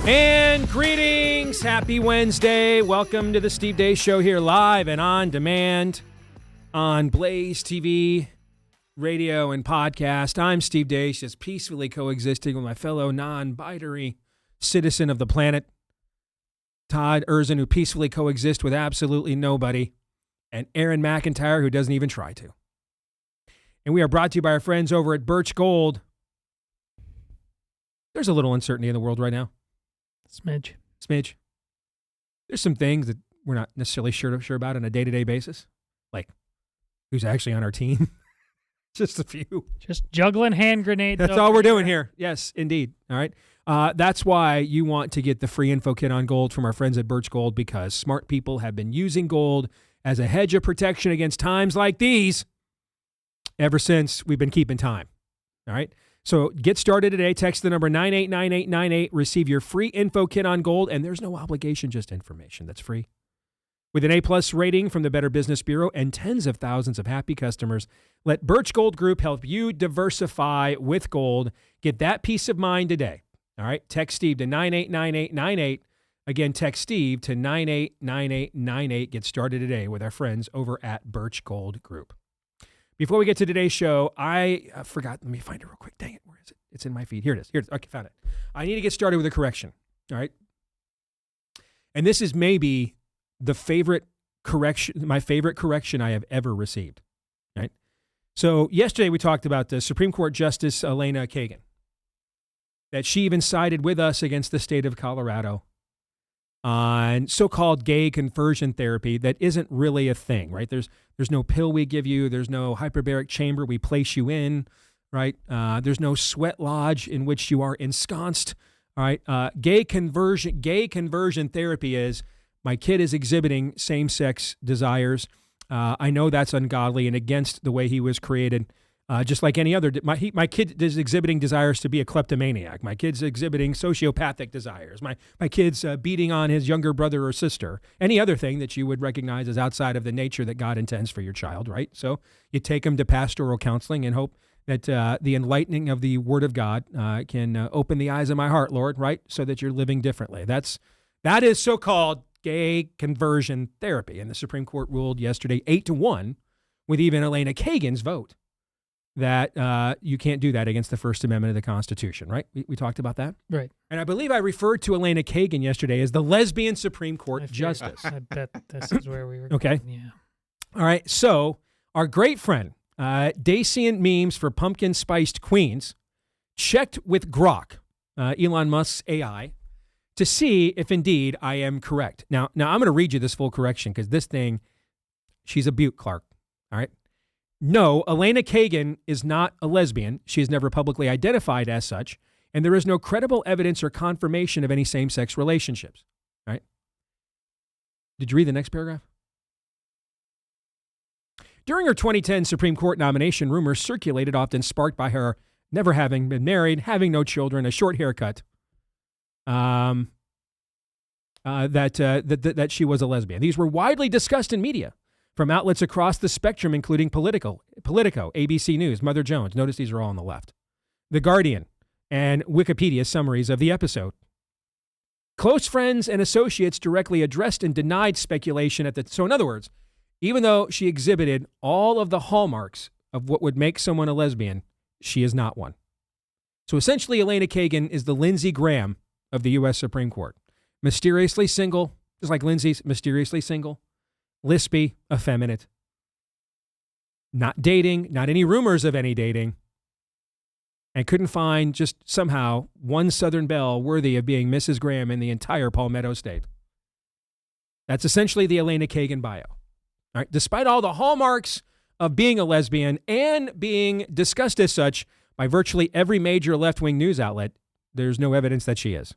And greetings. Happy Wednesday. Welcome to the Steve Deace Show here live and on demand on Blaze TV, radio, and podcast. I'm Steve Deace, just peacefully coexisting with my fellow non-binary citizen of the planet, Todd Erzin, who peacefully coexists with absolutely nobody, and Aaron McIntyre, who doesn't even try to. And we are brought to you by our friends over at Birch Gold. There's a little uncertainty in the world right now. Smidge. There's some things that we're not necessarily sure about on a day-to-day basis, like who's actually on our team. Just a few. Just juggling hand grenades. That's all we're doing here. Yes, indeed. All right. That's why you want to get the free info kit on gold from our friends at Birch Gold, because smart people have been using gold as a hedge of protection against times like these ever since we've been keeping time. All right. So get started today. Text the number 989898. Receive your free info kit on gold, and there's no obligation, just information that's free. With an A+ rating from the Better Business Bureau and tens of thousands of happy customers, let Birch Gold Group help you diversify with gold. Get that peace of mind today. All right? Text Steve to 989898. Again, text Steve to 989898. Get started today with our friends over at Birch Gold Group. Before we get to today's show, I forgot. Let me find it real quick. Dang it. Where is it? It's in my feed. Here it is. Okay, found it. I need to get started with a correction. All right? And this is maybe my favorite correction I have ever received. Right? So yesterday we talked about the Supreme Court Justice Elena Kagan, that she even sided with us against the state of Colorado on so-called gay conversion therapy that isn't really a thing, right? There's no pill we give you. There's no hyperbaric chamber we place you in, right? There's no sweat lodge in which you are ensconced, all right? Gay conversion therapy is, my kid is exhibiting same-sex desires. I know that's ungodly and against the way he was created. Just like any other, my kid is exhibiting desires to be a kleptomaniac. My kid's exhibiting sociopathic desires. My kid's beating on his younger brother or sister. Any other thing that you would recognize as outside of the nature that God intends for your child, right? So you take him to pastoral counseling and hope that the enlightening of the Word of God can open the eyes of my heart, Lord, right? So that you're living differently. That is so-called gay conversion therapy. And the Supreme Court ruled yesterday 8-1 with even Elena Kagan's vote that you can't do that against the First Amendment of the Constitution, right? We talked about that? Right. And I believe I referred to Elena Kagan yesterday as the lesbian Supreme Court Justice. I bet this is where we were okay. going. Yeah. All right. So our great friend, Dacian Memes for Pumpkin Spiced Queens, checked with Grok, Elon Musk's AI, to see if indeed I am correct. Now I'm going to read you this full correction because this thing, she's a beaut, Clark. All right. No, Elena Kagan is not a lesbian. She is never publicly identified as such, and there is no credible evidence or confirmation of any same-sex relationships. Right? Did you read the next paragraph? During her 2010 Supreme Court nomination, rumors circulated, often sparked by her never having been married, having no children, a short haircut, that she was a lesbian. These were widely discussed in media from outlets across the spectrum, including Politico, ABC News, Mother Jones. Notice these are all on the left. The Guardian, and Wikipedia summaries of the episode. Close friends and associates directly addressed and denied speculation so in other words, even though she exhibited all of the hallmarks of what would make someone a lesbian, she is not one. So essentially, Elena Kagan is the Lindsey Graham of the U.S. Supreme Court. Mysteriously single, just like Lindsey's mysteriously single. Lispy, effeminate, not dating, not any rumors of any dating, and couldn't find just somehow one Southern belle worthy of being Mrs. Graham in the entire Palmetto State. That's essentially the Elena Kagan bio. All right, despite all the hallmarks of being a lesbian and being discussed as such by virtually every major left-wing news outlet, there's no evidence that she is.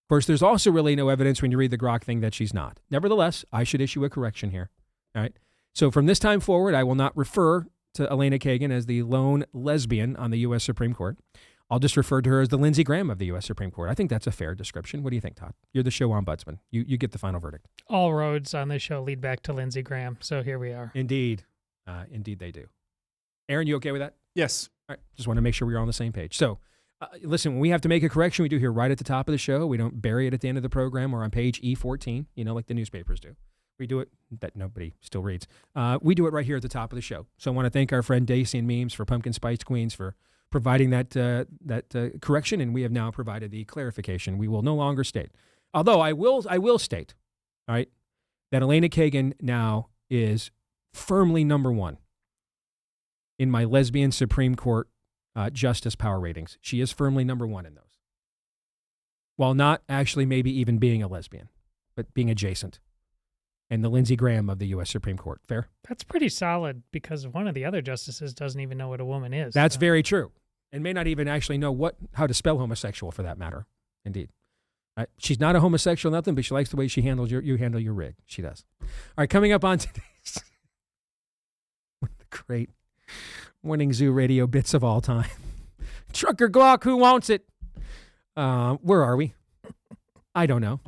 Of course, there's also really no evidence when you read the Grok thing that she's not. Nevertheless, I should issue a correction here. All right. So from this time forward, I will not refer to Elena Kagan as the lone lesbian on the U.S. Supreme Court. I'll just refer to her as the Lindsey Graham of the U.S. Supreme Court. I think that's a fair description. What do you think, Todd? You're the show ombudsman. You get the final verdict. All roads on this show lead back to Lindsey Graham. So here we are. Indeed. Indeed they do. Aaron, you okay with that? Yes. All right. Just want to make sure we're on the same page. So Listen, when we have to make a correction, we do here right at the top of the show. We don't bury it at the end of the program or on page E14, like the newspapers do. We do it, that nobody still reads. We do it right here at the top of the show. So I want to thank our friend Deace and Memes for Pumpkin Spice Queens for providing that correction, and we have now provided the clarification. We will no longer state. Although I will state, all right, that Elena Kagan now is firmly number one in my lesbian Supreme Court justice power ratings. She is firmly number one in those. While not actually maybe even being a lesbian, but being adjacent. And the Lindsey Graham of the U.S. Supreme Court. Fair? That's pretty solid because one of the other justices doesn't even know what a woman is. That's very true. And may not even actually know how to spell homosexual for that matter. Indeed. She's not a homosexual, nothing, but she likes the way you handle your rig. She does. All right, coming up on today's one of the great Morning Zoo radio bits of all time. Trucker Glock, who wants it? Where are we? I don't know.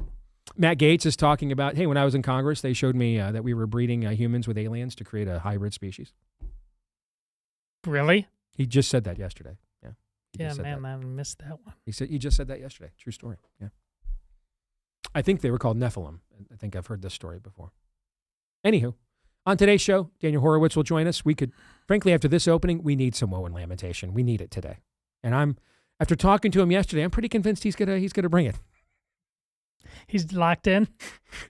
Matt Gaetz is talking about, hey, when I was in Congress, they showed me that we were breeding humans with aliens to create a hybrid species. Really? He just said that yesterday. Yeah. Yeah, man, I missed that one. He just said that yesterday. True story. Yeah. I think they were called Nephilim. I think I've heard this story before. Anywho, on today's show, Daniel Horowitz will join us. Frankly, after this opening, we need some woe and lamentation. We need it today. And after talking to him yesterday, I'm pretty convinced he's gonna bring it. He's locked in?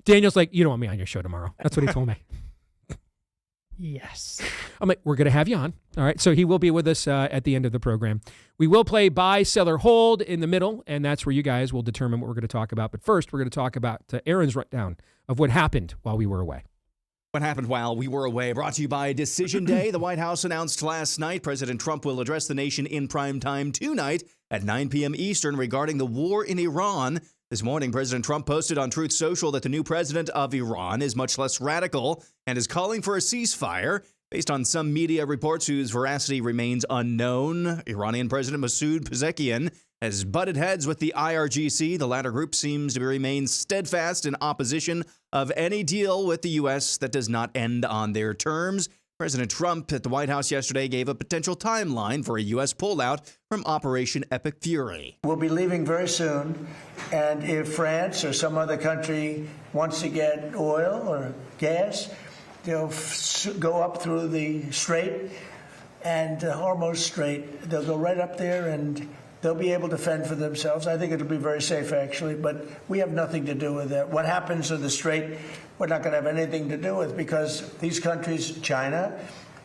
Daniel's like, you don't want me on your show tomorrow. That's what he told me. Yes. I'm like, we're going to have you on. All right. So he will be with us at the end of the program. We will play buy, sell, or hold in the middle, and that's where you guys will determine what we're going to talk about. But first, we're going to talk about Aaron's rundown of what happened while we were away. What happened while we were away, brought to you by Decision Day. The White House announced last night President Trump will address the nation in prime time tonight at 9 p.m. Eastern regarding the war in Iran. This morning, President Trump posted on Truth Social that the new president of Iran is much less radical and is calling for a ceasefire. Based on some media reports whose veracity remains unknown, Iranian President Masoud Pezeshkian has butted heads with the IRGC. The latter group seems to remain steadfast in opposition of any deal with the U.S. that does not end on their terms. President Trump at the White House yesterday gave a potential timeline for a U.S. pullout from Operation Epic Fury. We'll be leaving very soon, and if France or some other country wants to get oil or gas, they'll go up through the strait and Hormuz Strait. They'll go right up there and they'll be able to fend for themselves. I think it'll be very safe, actually, but we have nothing to do with that. What happens in the strait, we're not going to have anything to do with, because these countries, China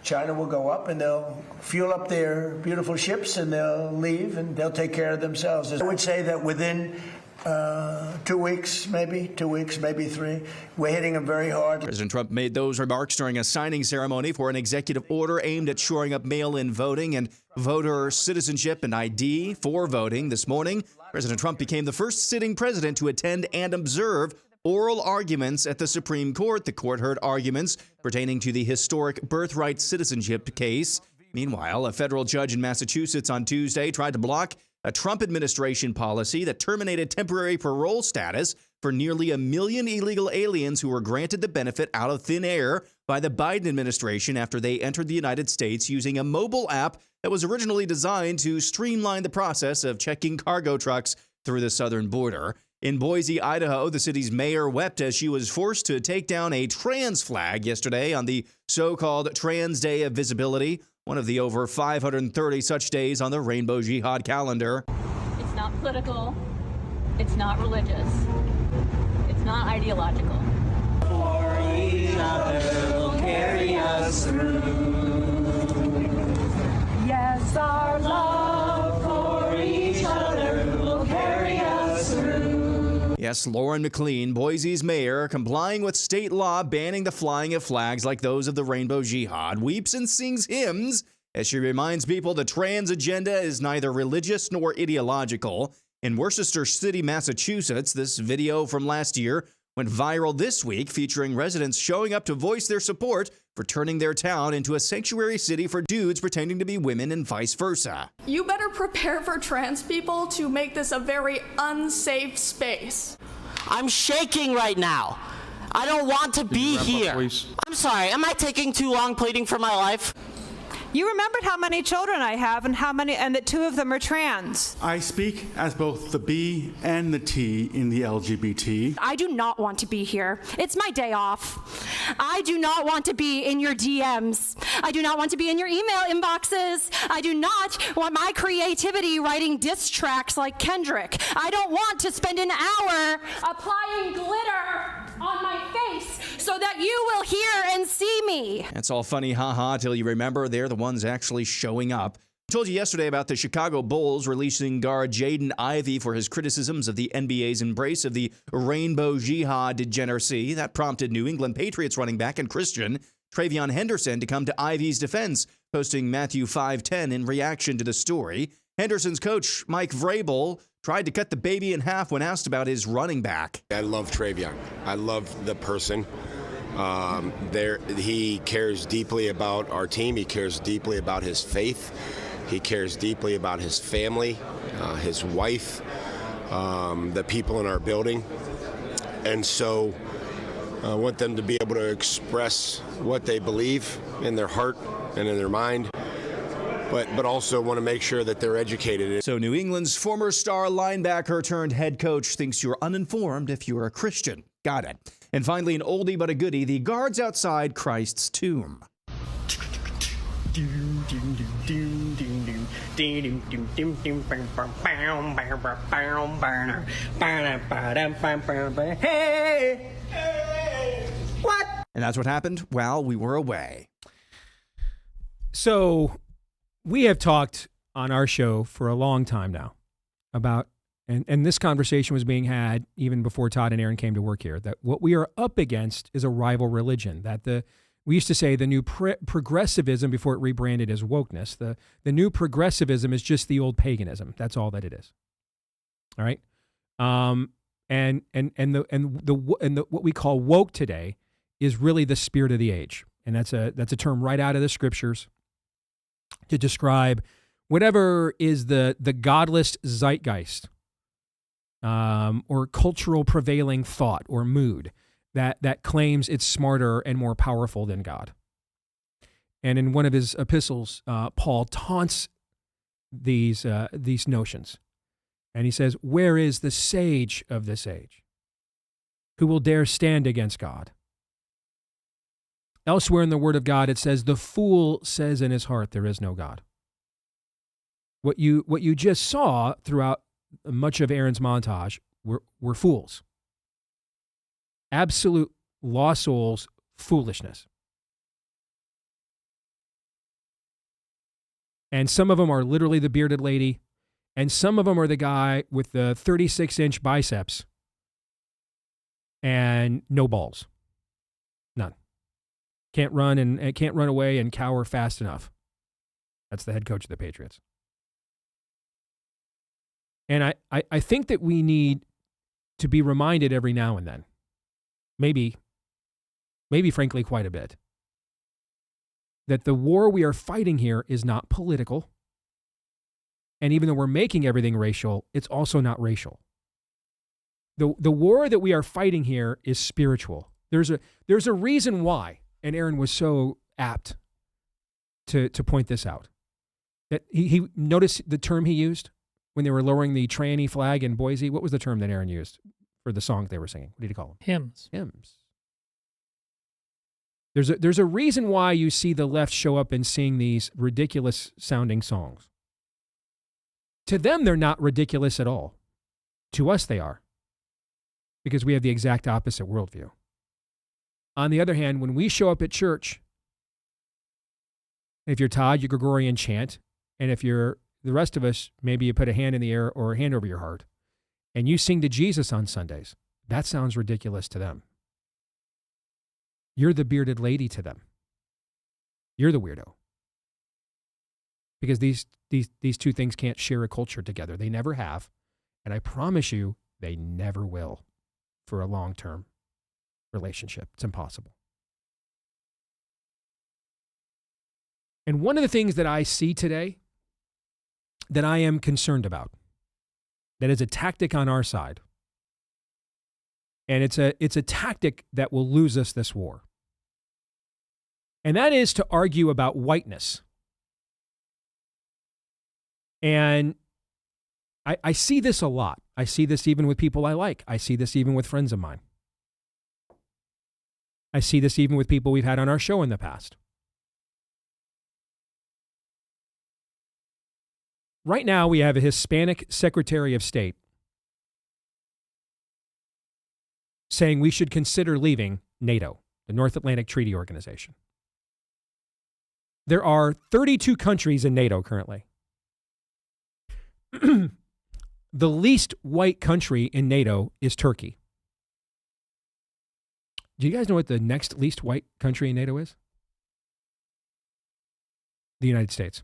will go up and they'll fuel up their beautiful ships and they'll leave and they'll take care of themselves. I would say that within 2 weeks, maybe 3, we're hitting them very hard. President Trump made those remarks during a signing ceremony for an executive order aimed at shoring up mail-in voting and voter citizenship and ID for voting. This morning, President Trump became the first sitting president to attend and observe oral arguments at the Supreme Court. The court heard arguments pertaining to the historic birthright citizenship case. Meanwhile, a federal judge in Massachusetts on Tuesday tried to block a Trump administration policy that terminated temporary parole status for nearly 1 million illegal aliens who were granted the benefit out of thin air by the Biden administration after they entered the United States using a mobile app that was originally designed to streamline the process of checking cargo trucks through the southern border. In Boise, Idaho, the city's mayor wept as she was forced to take down a trans flag yesterday on the so-called Trans Day of Visibility, one of the over 530 such days on the Rainbow Jihad calendar. It's not political. It's not religious. It's not ideological. For each other will carry us through. Yes, our love for each other will carry us through. Yes, Lauren McLean, Boise's mayor, complying with state law banning the flying of flags like those of the Rainbow Jihad, weeps and sings hymns as she reminds people the trans agenda is neither religious nor ideological. In Worcester City, Massachusetts, this video from last year went viral this week, featuring residents showing up to voice their support for turning their town into a sanctuary city for dudes pretending to be women and vice versa. You better prepare for trans people to make this a very unsafe space. I'm shaking right now. I don't want to be here. I'm sorry, am I taking too long pleading for my life? You remembered how many children I have and that 2 of them are trans. I speak as both the B and the T in the LGBT. I do not want to be here. It's my day off. I do not want to be in your DMs. I do not want to be in your email inboxes. I do not want my creativity writing diss tracks like Kendrick. I don't want to spend an hour applying glitter on my face so that you will hear and see me. That's all funny, haha, till you remember they're the ones actually showing up. I told you yesterday about the Chicago Bulls releasing guard Jaden Ivey for his criticisms of the NBA's embrace of the rainbow jihad degeneracy. That prompted New England Patriots running back and Christian Travion Henderson to come to Ivey's defense, posting Matthew 5:10 in reaction to the story. Henderson's coach, Mike Vrabel, tried to cut the baby in half when asked about his running back. I love Travion. I love the person. He cares deeply about our team. He cares deeply about his faith. He cares deeply about his family, his wife, the people in our building. And so I want them to be able to express what they believe in their heart and in their mind, but also want to make sure that they're educated. So New England's former star linebacker turned head coach thinks you're uninformed if you're a Christian. Got it. And finally, an oldie but a goodie, the guards outside Christ's tomb. Hey! What? And that's what happened while we were away. So we have talked on our show for a long time now about, and this conversation was being had even before Todd and Aaron came to work here, that what we are up against is a rival religion, that we used to say the new progressivism before it rebranded as wokeness. The new progressivism is just the old paganism. That's all that it is. All right. And what we call woke today is really the spirit of the age. And that's a term right out of the scriptures to describe whatever is the godless zeitgeist, or cultural prevailing thought or mood that claims it's smarter and more powerful than God. And in one of his epistles, Paul taunts these notions. And he says, "Where is the sage of this age? Who will dare stand against God?" Elsewhere in the Word of God, it says, "The fool says in his heart, there is no God." What you just saw throughout much of Aaron's montage were fools. Absolute lost souls foolishness. And some of them are literally the bearded lady, and some of them are the guy with the 36-inch biceps and no balls. None. Can't run and can't run away and cower fast enough. That's the head coach of the Patriots. And I think that we need to be reminded every now and then, maybe frankly quite a bit, that the war we are fighting here is not political. And even though we're making everything racial, it's also not racial. The war that we are fighting here is spiritual. There's a reason why, and Aaron was so apt to point this out, that he noticed the term he used when they were lowering the tranny flag in Boise. What was the term that Aaron used for the song they were singing? What did he call them? Hymns. Hymns. There's a reason why you see the left show up and sing these ridiculous sounding songs. To them, they're not ridiculous at all. To us, they are. Because we have the exact opposite worldview. On the other hand, when we show up at church, if you're Todd, you Gregorian chant, and if you're the rest of us, maybe you put a hand in the air or a hand over your heart, and you sing to Jesus on Sundays, that sounds ridiculous to them. You're the bearded lady to them. You're the weirdo. Because these two things can't share a culture together. They never have. And I promise you, they never will for a long-term relationship. It's impossible. And one of the things that I see today that I am concerned about, that is a tactic on our side, and it's a tactic that will lose us this war, and that is to argue about whiteness And I see this a lot. I see this even with people I like. I see this even with friends of mine. I see this even with people we've had on our show in the past. Right now, we have a Hispanic Secretary of State saying we should consider leaving NATO, the North Atlantic Treaty Organization. There are 32 countries in NATO currently. The least white country in NATO is Turkey. Do you guys know what the next least white country in NATO is? The United States.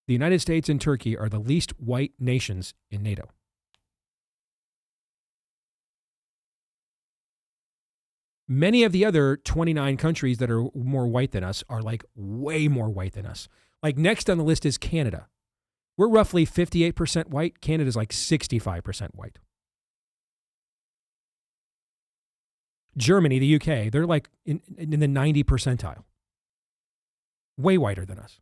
The United States and Turkey are the least white nations in NATO. Many of the other 29 countries that are more white than us are like way more white than us. Like next on the list is Canada. We're roughly 58% white. Canada's like 65% white. Germany, the UK, they're like in the 90 percentile. Way whiter than us.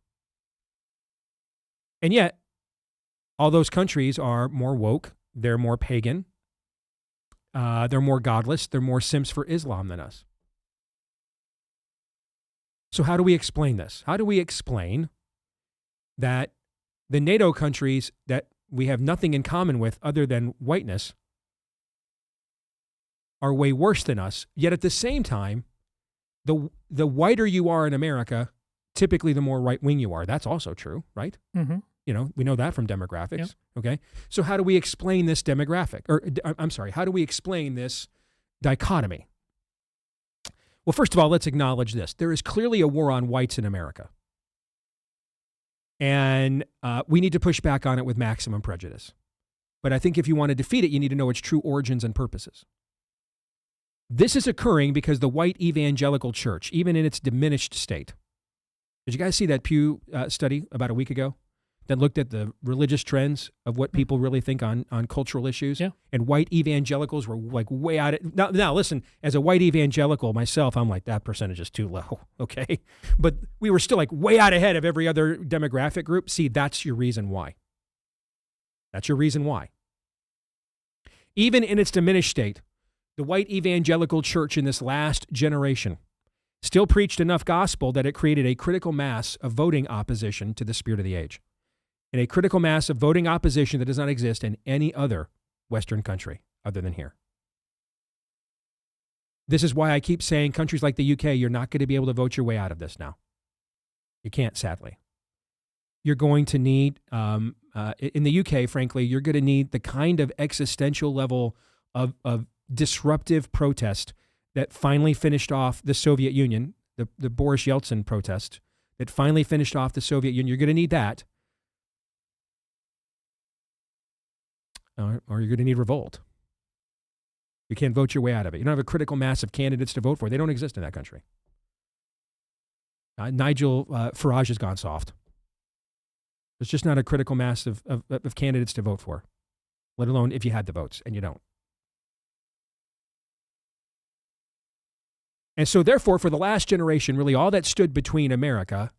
And yet, all those countries are more woke. They're more pagan. They're more godless. They're more simps for Islam than us. So how do we explain this? How do we explain that the NATO countries that we have nothing in common with other than whiteness are way worse than us, yet at the same time, the whiter you are in America, typically the more right-wing you are. That's also true, right? Mm-hmm. You know, we know that from demographics, Yep. okay? So how do we explain this demographic? Or, I'm sorry, how do we explain this dichotomy? Well, first of all, let's acknowledge this. There is clearly a war on whites in America. And we need to push back on it with maximum prejudice. But I think if you want to defeat it, you need to know its true origins and purposes. This is occurring because the white evangelical church, even in its diminished state, did you guys see that Pew study about a week ago that looked at the religious trends of what people really think on cultural issues? Yeah. And white evangelicals were like way out of now listen, as a white evangelical myself, I'm like, that percentage is too low, okay? But we were still like way out ahead of every other demographic group. See, that's your reason why. That's your reason why. Even in its diminished state, the white evangelical church in this last generation still preached enough gospel that it created a critical mass of voting opposition to the spirit of the age, and a critical mass of voting opposition that does not exist in any other Western country other than here. This is why I keep saying countries like the UK, you're not going to be able to vote your way out of this now. You can't, sadly. You're going to need, in the UK, frankly, you're going to need the kind of existential level of disruptive protest that finally finished off the Soviet Union, the Boris Yeltsin protest that finally finished off the Soviet Union. You're going to need that. Or you're going to need revolt. You can't vote your way out of it. You don't have a critical mass of candidates to vote for. They don't exist in that country. Nigel Farage has gone soft. There's just not a critical mass of candidates to vote for, let alone if you had the votes, and you don't. And so therefore, for the last generation, really all that stood between America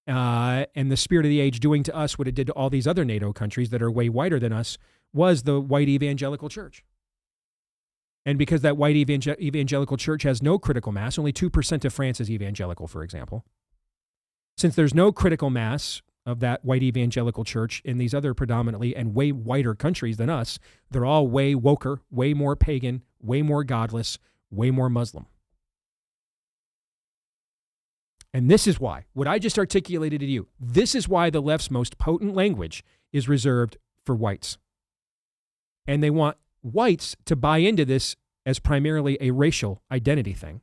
and the spirit of the age doing to us what it did to all these other NATO countries that are way whiter than us was the white evangelical church. And because that white evangelical church has no critical mass, only 2% of France is evangelical, for example. Since there's no critical mass of that white evangelical church in these other predominantly and way whiter countries than us, they're all way woker, way more pagan, way more godless, way more Muslim. And this is why, what I just articulated to you, this is why the left's most potent language is reserved for whites. And they want whites to buy into this as primarily a racial identity thing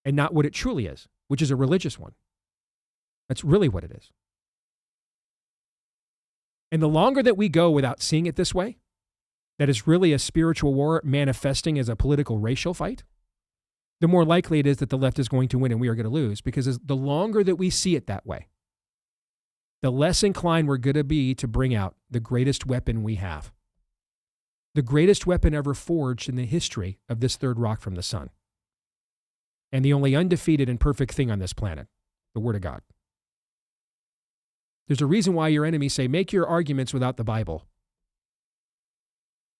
and not what it truly is, which is a religious one. That's really what it is. And the longer that we go without seeing it this way, that is really a spiritual war manifesting as a political racial fight, the more likely it is that the left is going to win and we are going to lose, because the longer that we see it that way, the less inclined we're going to be to bring out the greatest weapon we have. The greatest weapon ever forged in the history of this third rock from the sun. And the only undefeated and perfect thing on this planet, the Word of God. There's a reason why your enemies say, make your arguments without the Bible.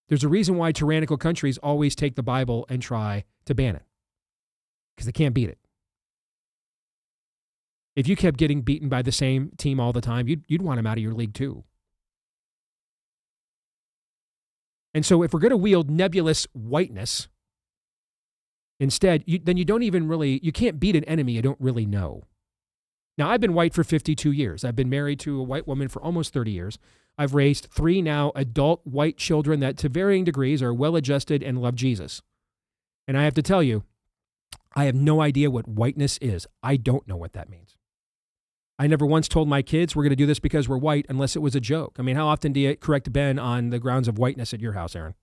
There's a reason why tyrannical countries always take the Bible and try to ban it, because they can't beat it. If you kept getting beaten by the same team all the time, you'd want them out of your league too. And so if we're going to wield nebulous whiteness, instead, then you don't even really, you can't beat an enemy you don't really know. Now, I've been white for 52 years. I've been married to a white woman for almost 30 years. I've raised 3 now adult white children that to varying degrees are well-adjusted and love Jesus. And I have to tell you, I have no idea what whiteness is. I don't know what that means. I never once told my kids we're going to do this because we're white unless it was a joke. I mean, how often do you correct Ben on the grounds of whiteness at your house, Aaron?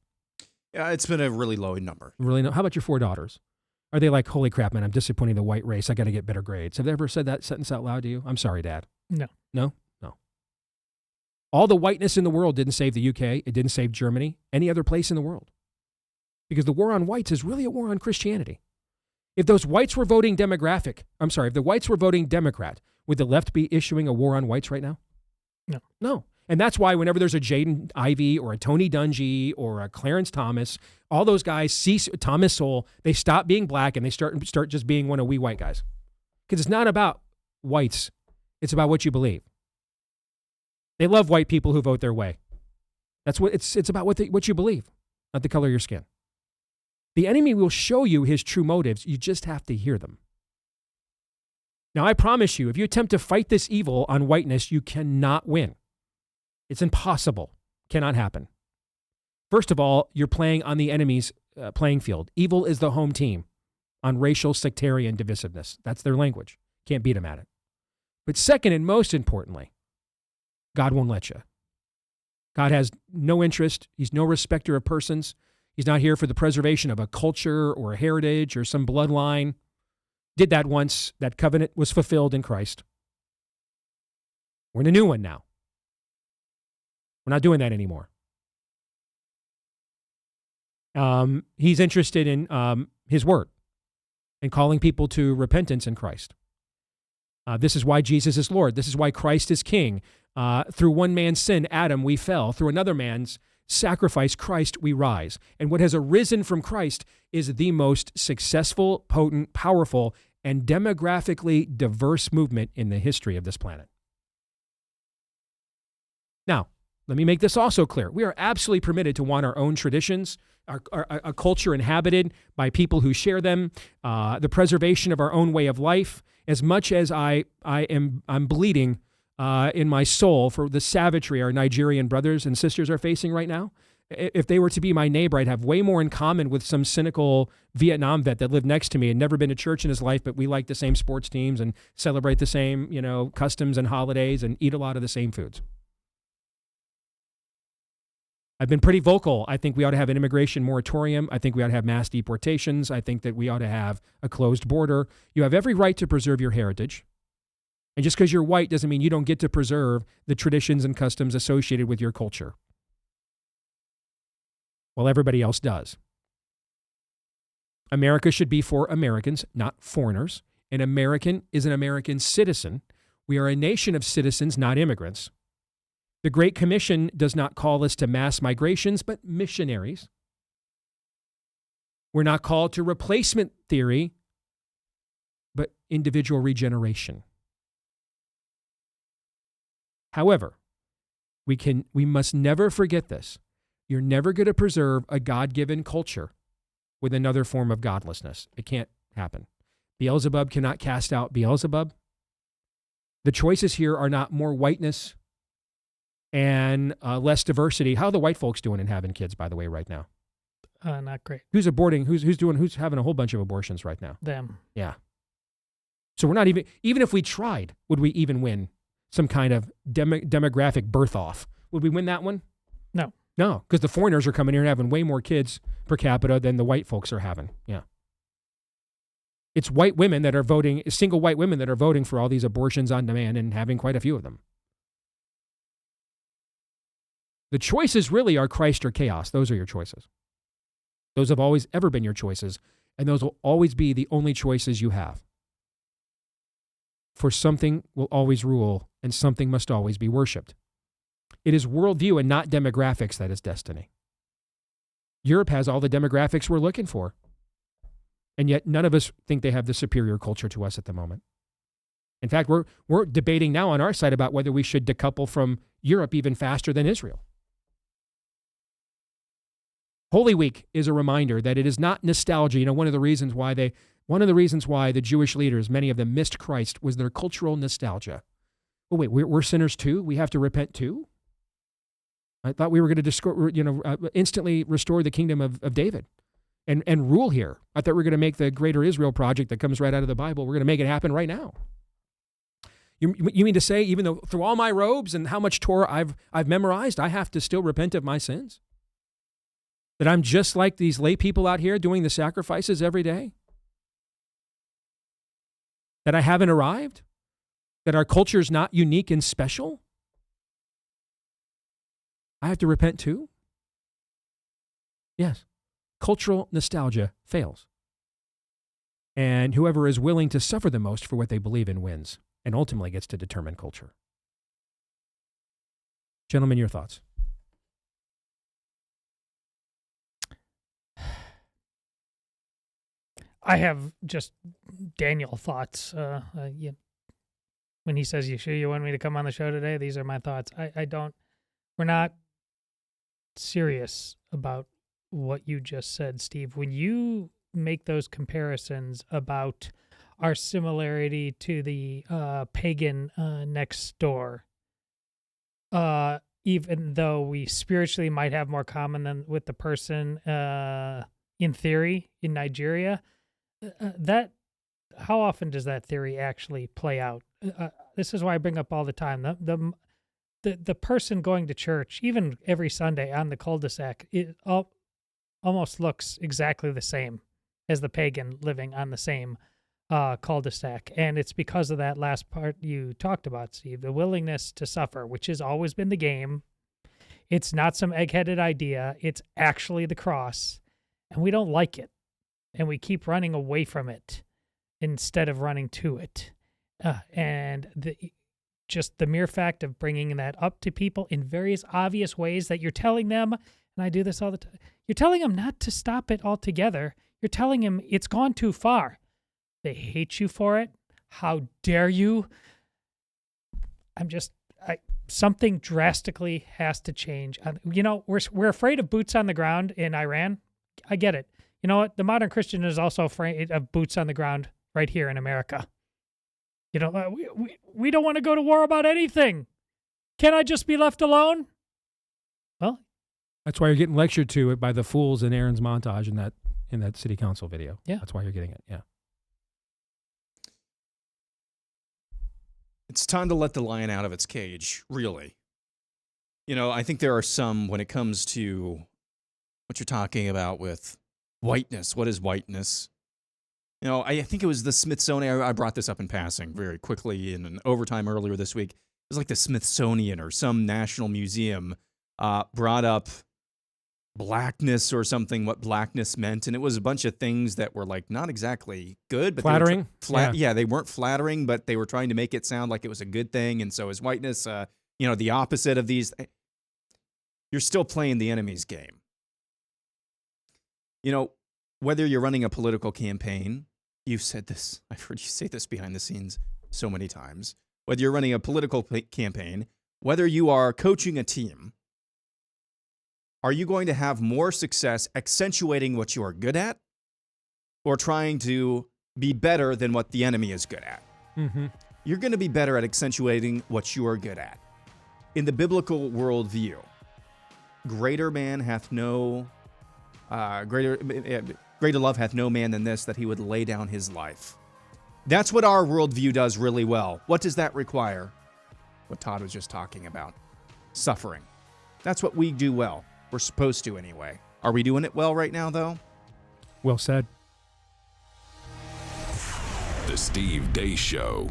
Yeah, it's been a really low number. Really? How about your 4 daughters? Are they like, holy crap, man, I'm disappointing the white race. I got to get better grades. Have they ever said that sentence out loud to you? I'm sorry, Dad. No. No? No. All the whiteness in the world didn't save the UK. It didn't save Germany, any other place in the world. Because the war on whites is really a war on Christianity. If those whites were voting if the whites were voting Democrat, would the left be issuing a war on whites right now? No. No. And that's why whenever there's a Jaden Ivey or a Tony Dungy or a Clarence Thomas, all those guys, Thomas Sowell, they stop being black and they start just being one of we white guys. Because it's not about whites. It's about what you believe. They love white people who vote their way. That's what it's about what you believe, not the color of your skin. The enemy will show you his true motives. You just have to hear them. Now, I promise you, if you attempt to fight this evil on whiteness, you cannot win. It's impossible. Cannot happen. First of all, you're playing on the enemy's playing field. Evil is the home team on racial sectarian divisiveness. That's their language. Can't beat them at it. But second, and most importantly, God won't let you. God has no interest. He's no respecter of persons. He's not here for the preservation of a culture or a heritage or some bloodline. Did that once. That covenant was fulfilled in Christ. We're in a new one now. We're not doing that anymore. He's interested in his word and calling people to repentance in Christ. This is why Jesus is Lord. This is why Christ is King. Through one man's sin, Adam, we fell. Through another man's sacrifice, Christ, we rise. And what has arisen from Christ is the most successful, potent, powerful, and demographically diverse movement in the history of this planet. Now, let me make this also clear. We are absolutely permitted to want our own traditions, a culture inhabited by people who share them, the preservation of our own way of life, as much as I'm bleeding in my soul for the savagery our Nigerian brothers and sisters are facing right now. If they were to be my neighbor, I'd have way more in common with some cynical Vietnam vet that lived next to me and never been to church in his life, but we like the same sports teams and celebrate the same, customs and holidays and eat a lot of the same foods. I've been pretty vocal. I think we ought to have an immigration moratorium. I think we ought to have mass deportations. I think that we ought to have a closed border. You have every right to preserve your heritage. And just because you're white doesn't mean you don't get to preserve the traditions and customs associated with your culture. Well, everybody else does. America should be for Americans, not foreigners. An American is an American citizen. We are a nation of citizens, not immigrants. The Great Commission does not call us to mass migrations, but missionaries. We're not called to replacement theory, but individual regeneration. However, we must never forget this. You're never going to preserve a God-given culture with another form of godlessness. It can't happen. Beelzebub cannot cast out Beelzebub. The choices here are not more whiteness and less diversity. How are the white folks doing in having kids, by the way, right now? Not great. Who's aborting? Who's having a whole bunch of abortions right now? Them. Yeah. So we're not even if we tried, would we even win some kind of demographic birth off? Would we win that one? No. No, because the foreigners are coming here and having way more kids per capita than the white folks are having. Yeah. It's white women that are voting, single white women that are voting for all these abortions on demand and having quite a few of them. The choices really are Christ or chaos. Those are your choices. Those have always ever been your choices, and those will always be the only choices you have. For something will always rule, and something must always be worshipped. It is worldview and not demographics that is destiny. Europe has all the demographics we're looking for, and yet none of us think they have the superior culture to us at the moment. In fact, we're debating now on our side about whether we should decouple from Europe even faster than Israel. Holy Week is a reminder that it is not nostalgia. You know, one of the reasons why the Jewish leaders, many of them, missed Christ was their cultural nostalgia. Oh wait, we're sinners too? We have to repent too? I thought we were going to instantly restore the kingdom of David and rule here. I thought we were going to make the Greater Israel project that comes right out of the Bible. We're going to make it happen right now. You mean to say, even though through all my robes and how much Torah I've memorized, I have to still repent of my sins? That I'm just like these lay people out here doing the sacrifices every day? That I haven't arrived? That our culture is not unique and special? I have to repent too? Yes. Cultural nostalgia fails. And whoever is willing to suffer the most for what they believe in wins and ultimately gets to determine culture. Gentlemen, your thoughts? I have just Daniel thoughts. When he says, "You sure you want me to come on the show today?" These are my thoughts. We're not serious about what you just said, Steve. When you make those comparisons about our similarity to the pagan next door, even though we spiritually might have more common than with the person in theory in Nigeria, how often does that theory actually play out? This is why I bring up all the time. The person going to church, even every Sunday on the cul-de-sac, it almost looks exactly the same as the pagan living on the same cul-de-sac. And it's because of that last part you talked about, Steve, the willingness to suffer, which has always been the game. It's not some egg-headed idea. It's actually the cross. And we don't like it. And we keep running away from it instead of running to it. And just the mere fact of bringing that up to people in various obvious ways that you're telling them, and I do this all the time, you're telling them not to stop it altogether. You're telling them it's gone too far. They hate you for it. How dare you? Something drastically has to change. You know, we're afraid of boots on the ground in Iran. I get it. You know what? The modern Christian is also afraid of boots on the ground right here in America. You know, we don't want to go to war about anything. Can I just be left alone? Well, that's why you're getting lectured to it by the fools in Aaron's montage in that city council video. Yeah. That's why you're getting it. Yeah. It's time to let the lion out of its cage, really. You know, I think there are some, when it comes to what you're talking about with whiteness. What is whiteness? You know, I think it was the Smithsonian. I brought this up in passing very quickly in an overtime earlier this week. It was like the Smithsonian or some national museum brought up blackness or something, what blackness meant. And it was a bunch of things that were like not exactly good. But flattering? Yeah, they weren't flattering, but they were trying to make it sound like it was a good thing. And so is whiteness, the opposite of these. You're still playing the enemy's game. You know, whether you're running a political campaign, you've said this, I've heard you say this behind the scenes so many times. Whether you're running a political campaign, whether you are coaching a team, are you going to have more success accentuating what you are good at or trying to be better than what the enemy is good at? Mm-hmm. You're going to be better at accentuating what you are good at. In the biblical worldview, greater love hath no man than this, that he would lay down his life. That's what our worldview does really well. What does that require? What Todd was just talking about. Suffering. That's what we do well. We're supposed to anyway. Are we doing it well right now, though? Well said. The Steve Deace Show.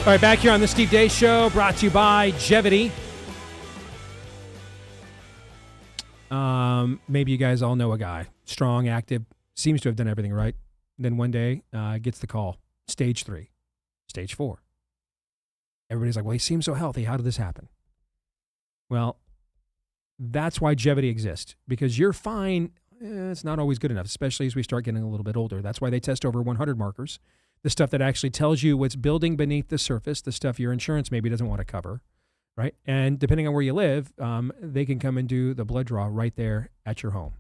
All right, back here on the Steve Deace Show, brought to you by Jevity. Maybe you guys all know a guy, strong, active, seems to have done everything right. Then one day gets the call, stage 3, stage 4. Everybody's like, well, he seems so healthy. How did this happen? Well, that's why Jevity exists, because you're fine. It's not always good enough, especially as we start getting a little bit older. That's why they test over 100 markers, the stuff that actually tells you what's building beneath the surface, the stuff your insurance maybe doesn't want to cover, right? And depending on where you live, they can come and do the blood draw right there at your home.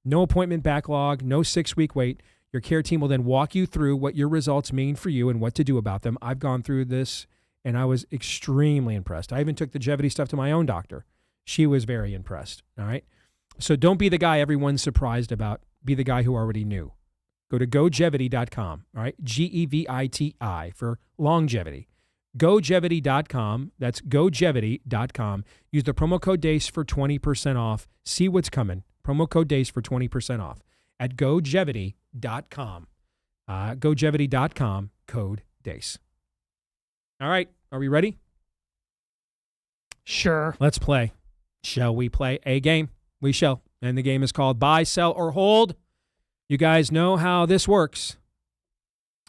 No appointment backlog, no 6-week wait. Your care team will then walk you through what your results mean for you and what to do about them. I've gone through this, and I was extremely impressed. I even took the Jevity stuff to my own doctor. She was very impressed, all right? So don't be the guy everyone's surprised about. Be the guy who already knew. Go to gojevity.com, all right? Geviti for longevity. Gojevity.com. That's gojevity.com. Use the promo code Deace for 20% off. See what's coming. Promo code Deace for 20% off at gojevity.com. Gojevity.com, code Deace. All right, are we ready? Sure. Let's play. Shall we play a game? We shall. And the game is called Buy, Sell, or Hold. You guys know how this works.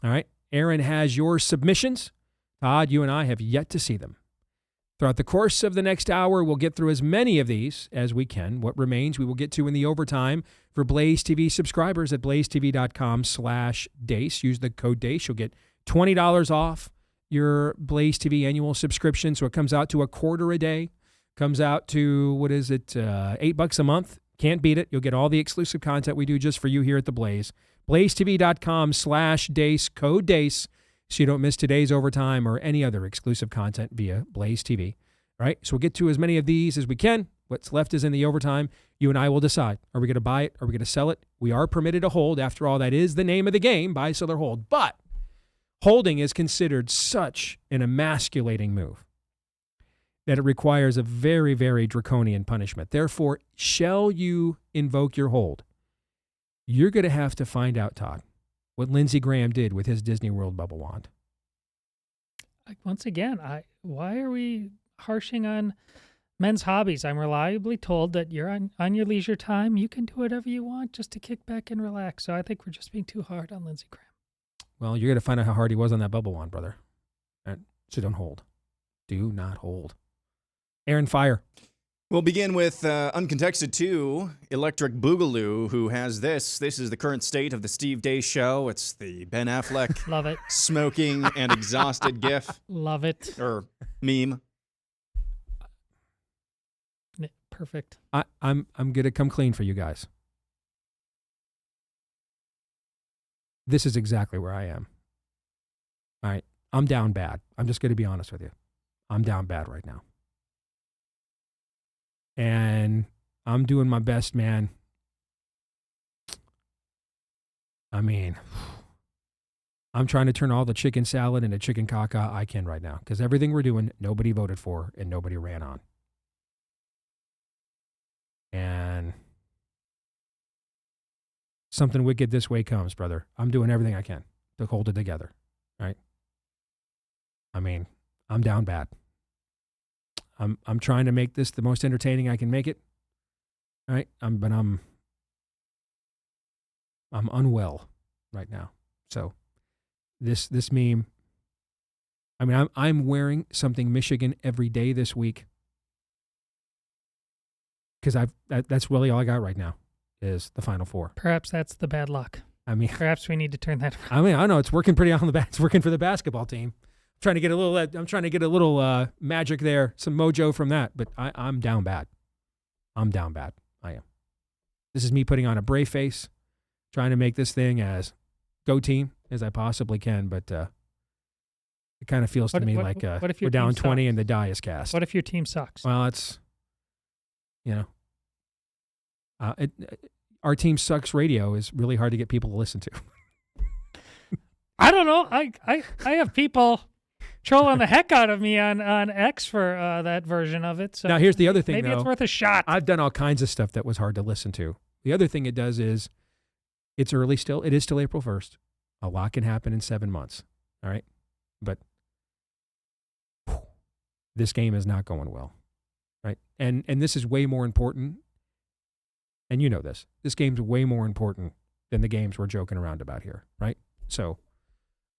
All right. Aaron has your submissions. Todd, you and I have yet to see them. Throughout the course of the next hour, we'll get through as many of these as we can. What remains, we will get to in the overtime for Blaze TV subscribers at blazetv.com/Deace. Use the code Deace. You'll get $20 off your Blaze TV annual subscription. So it comes out to $0.25 a day. Comes out to, what is it, $8 a month. Can't beat it. You'll get all the exclusive content we do just for you here at The Blaze. blazetv.com/Deace, code Deace, so you don't miss today's overtime or any other exclusive content via Blaze TV. All right, so we'll get to as many of these as we can. What's left is in the overtime. You and I will decide. Are we going to buy it? Are we going to sell it? We are permitted to hold. After all, that is the name of the game, buy, sell, or hold. But holding is considered such an emasculating move that it requires a very, very draconian punishment. Therefore, shall you invoke your hold? You're going to have to find out, Todd, what Lindsey Graham did with his Disney World bubble wand. Once again, why are we harshing on men's hobbies? I'm reliably told that you're on your leisure time. You can do whatever you want just to kick back and relax. So I think we're just being too hard on Lindsey Graham. Well, you're going to find out how hard he was on that bubble wand, brother. So don't hold. Do not hold. Aaron, fire. We'll begin with Uncontexted 2, Electric Boogaloo, who has this. This is the current state of the Steve Deace Show. It's the Ben Affleck Love it. Smoking and exhausted gif. Love it. Or meme. Perfect. I'm going to come clean for you guys. This is exactly where I am. All right. I'm down bad. I'm just going to be honest with you. I'm down bad right now. And I'm doing my best, man. I mean, I'm trying to turn all the chicken salad into chicken caca I can right now, because everything we're doing, nobody voted for and nobody ran on. And something wicked this way comes, brother. I'm doing everything I can to hold it together, right? I mean, I'm down bad. I'm trying to make this the most entertaining I can make it. All right. But I'm unwell right now. So this meme, I mean, I'm wearing something Michigan every day this week, because that's really all I got right now is the Final Four. Perhaps that's the bad luck. I mean, perhaps we need to turn that around. I mean, I know it's working pretty on the it's working for the basketball team. I'm trying to get a little magic there, some mojo from that, but I'm down bad. I'm down bad. I am. This is me putting on a brave face, trying to make this thing as go team as I possibly can, but it kind of feels to me like we're down 20 and the die is cast. What if your team sucks? Well, it's, our team sucks radio is really hard to get people to listen to. I don't know. I have people trolling the heck out of me on X for that version of it. So now here's the other thing, maybe though. It's worth a shot. I've done all kinds of stuff that was hard to listen to. The other thing it does is it's early still. It is still April 1st. A lot can happen in 7 months. All right. But this game is not going well. Right. And this is way more important And you know this. This game's way more important than the games we're joking around about here, right? So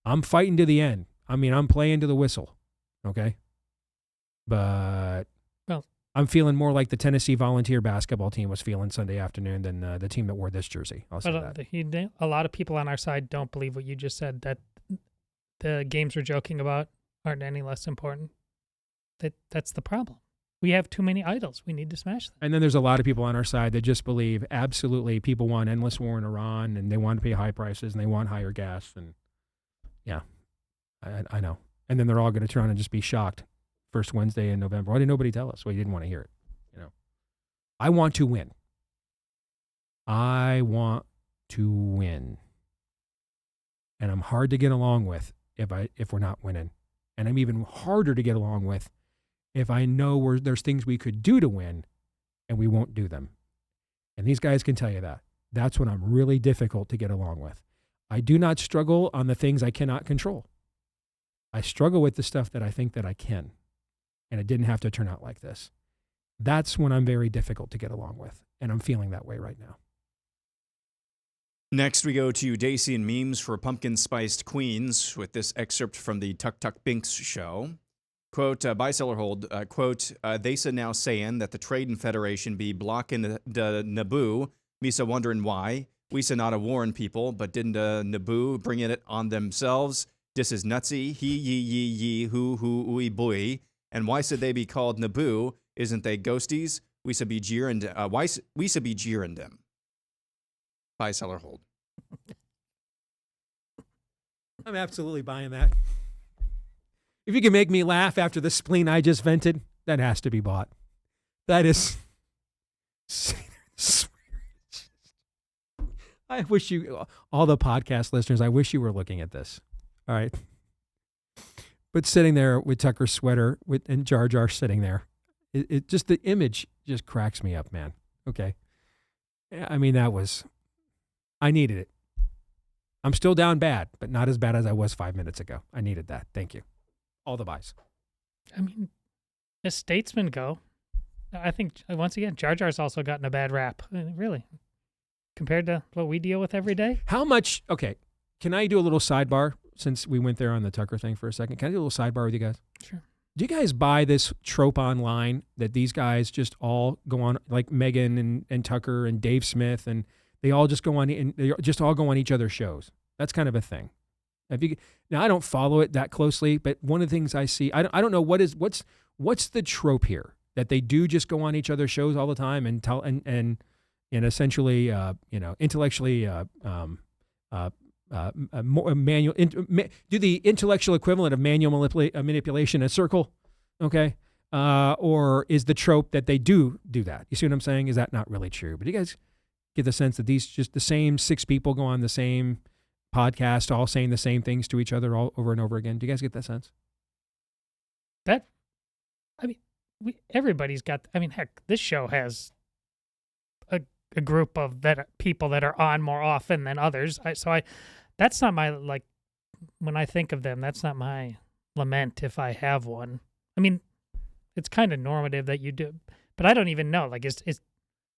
I'm fighting to the end. I mean, I'm playing to the whistle, okay? But I'm feeling more like the Tennessee Volunteer basketball team was feeling Sunday afternoon than the team that wore this jersey. I'll say that. A lot of people on our side don't believe what you just said, that the games we're joking about aren't any less important. That's the problem. We have too many idols. We need to smash them. And then there's a lot of people on our side that just believe absolutely people want endless war in Iran, and they want to pay high prices, and they want higher gas. And yeah, I know. And then they're all going to turn and just be shocked. First Wednesday in November. Why did nobody tell us? Well, you didn't want to hear it. I want to win. I want to win. And I'm hard to get along with if we're not winning. And I'm even harder to get along with if I know there's things we could do to win and we won't do them. And these guys can tell you that. That's when I'm really difficult to get along with. I do not struggle on the things I cannot control. I struggle with the stuff that I think that I can. And it didn't have to turn out like this. That's when I'm very difficult to get along with. And I'm feeling that way right now. Next, we go to Deace and memes for Pumpkin Spiced Queens with this excerpt from the Tuk Tuk Binks show. Quote, by Sellerhold, quote, Deace now saying that the Trading Federation be blocking the Naboo. Misa wondering why. Weesa not a warn people, but didn't Naboo bring it on themselves? This is nutsy. He, ye, who, ooey, boy. And why should they be called Naboo? Isn't they ghosties? We should be jeering. We should be jeering them. By Sellerhold. I'm absolutely buying that. If you can make me laugh after the spleen I just vented, that has to be bought. That is. I wish you, all the podcast listeners, I wish you were looking at this. All right. But sitting there with Tucker's sweater and Jar Jar sitting there, it just, the image just cracks me up, man. Okay. I mean, I needed it. I'm still down bad, but not as bad as I was 5 minutes ago. I needed that. Thank you. All the buys. I mean, as statesmen go, I think, once again, Jar Jar's also gotten a bad rap. Really. Compared to what we deal with every day. How much, okay, can I do a little sidebar? Since we went there on the Tucker thing for a second, can I do a little sidebar with you guys? Sure. Do you guys buy this trope online that these guys just all go on, like Megan and Tucker and Dave Smith, and they all just go on and they just all go on each other's shows? That's kind of a thing. Now I don't follow it that closely, but one of the things I see, I don't know what's the trope here that they do just go on each other's shows all the time and tell and essentially intellectually manual do the intellectual equivalent of manual manipulation a circle, okay? Or is the trope that they do that? You see what I'm saying? Is that not really true? But you guys get the sense that these just the same six people go on the same podcast, all saying the same things to each other all over and over again. Do you guys get that sense? Everybody's got. I mean, heck, this show has a group of people that are on more often than others. That's not my, like, when I think of them, that's not my lament if I have one. I mean, it's kind of normative that you do, but I don't even know. Like, it's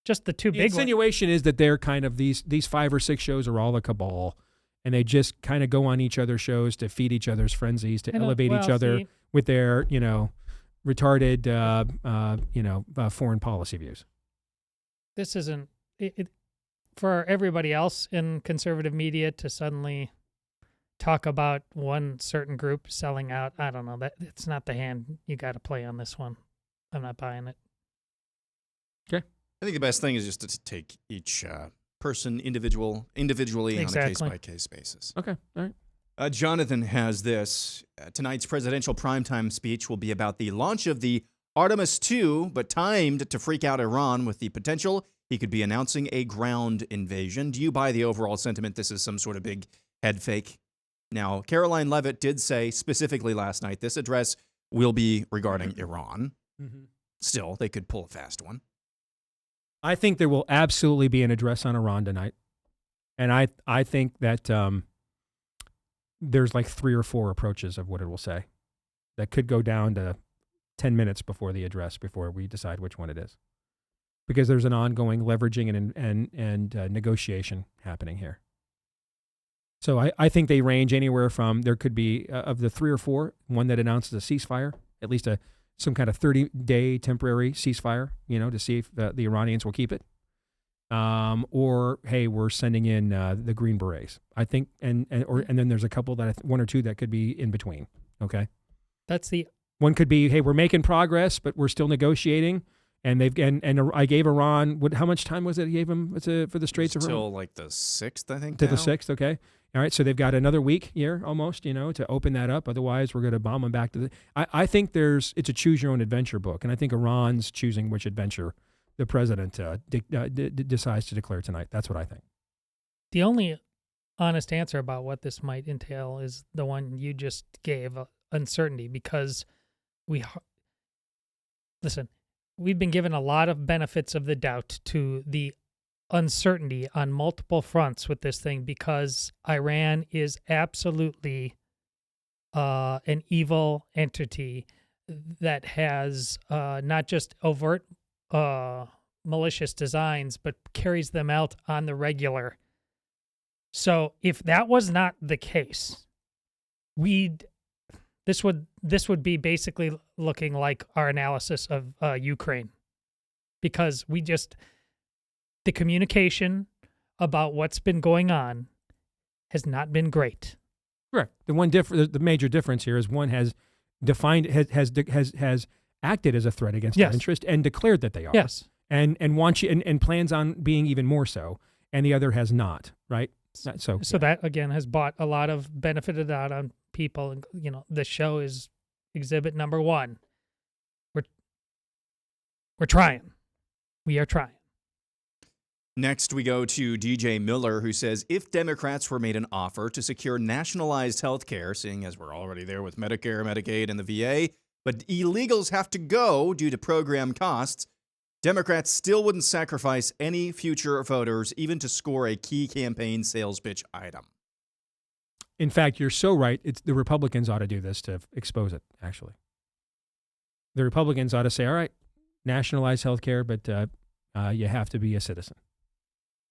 just the two big ones. The insinuation is that they're kind of these 5 or 6 shows are all a cabal, and they just kind of go on each other's shows to feed each other's frenzies, to elevate each other with their, retarded, foreign policy views. This isn't it for everybody else in conservative media to suddenly talk about one certain group selling out. I don't know, that it's not the hand you got to play on this one. I'm not buying it. Okay. I think the best thing is just to take each person individually on a case-by-case basis. Okay. All right. Jonathan has this. Tonight's presidential primetime speech will be about the launch of the Artemis II, but timed to freak out Iran with the potential he could be announcing a ground invasion. Do you buy the overall sentiment this is some sort of big head fake? Now, Caroline Leavitt did say specifically last night this address will be regarding Iran. Mm-hmm. Still, they could pull a fast one. I think there will absolutely be an address on Iran tonight. And I think that there's like 3 or 4 approaches of what it will say that could go down to 10 minutes before the address, before we decide which one it is. because there's an ongoing leveraging and negotiation happening here. So I think they range anywhere from, there could be, of the 3 or 4, one that announces a ceasefire, at least some kind of 30-day temporary ceasefire, to see if the Iranians will keep it. Or, hey, we're sending in the Green Berets. I think, and then there's a couple that, 1 or 2 that could be in between, okay? That's the... One could be, hey, we're making progress, but we're still negotiating. And I gave Iran, how much time was it I gave them for the Straits of Hormuz? Till like the 6th, I think. To the 6th, okay. All right, so they've got another week here almost, to open that up. Otherwise, we're going to bomb them back to the... I think it's a choose-your-own-adventure book, and I think Iran's choosing which adventure the president decides to declare tonight. That's what I think. The only honest answer about what this might entail is the one you just gave, uncertainty, because listen, we've been given a lot of benefits of the doubt to the uncertainty on multiple fronts with this thing, because Iran is absolutely an evil entity that has not just overt malicious designs, but carries them out on the regular. So if that was not the case, this would be basically looking like our analysis of Ukraine, because the communication about what's been going on has not been great. Correct. The major difference here is one has defined has acted as a threat against our interest and declared that they are. Yes. And wants you and plans on being even more so, and the other has not. Right. So that again has bought a lot of benefit of doubt on people. And the show is exhibit number 1. We're trying. We are trying. Next, we go to DJ Miller, who says, if Democrats were made an offer to secure nationalized health care, seeing as we're already there with Medicare, Medicaid, and the VA, but illegals have to go due to program costs, Democrats still wouldn't sacrifice any future voters, even to score a key campaign sales pitch item. In fact, you're so right. The Republicans ought to do this to expose it, actually. The Republicans ought to say, all right, nationalize health care, but you have to be a citizen.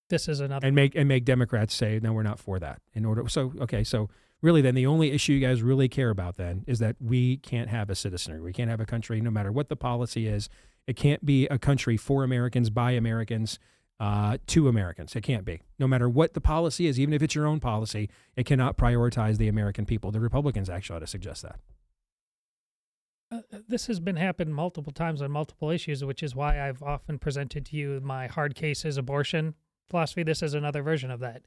This is another... And make Democrats say, no, we're not for that. So really then the only issue you guys really care about then is that we can't have a citizenry. We can't have a country, no matter what the policy is. It can't be a country for Americans, by Americans, to Americans. It can't be. No matter what the policy is, even if it's your own policy, it cannot prioritize the American people. The Republicans actually ought to suggest that. This has been happened multiple times on multiple issues, which is why I've often presented to you my hard cases abortion philosophy. This is another version of that.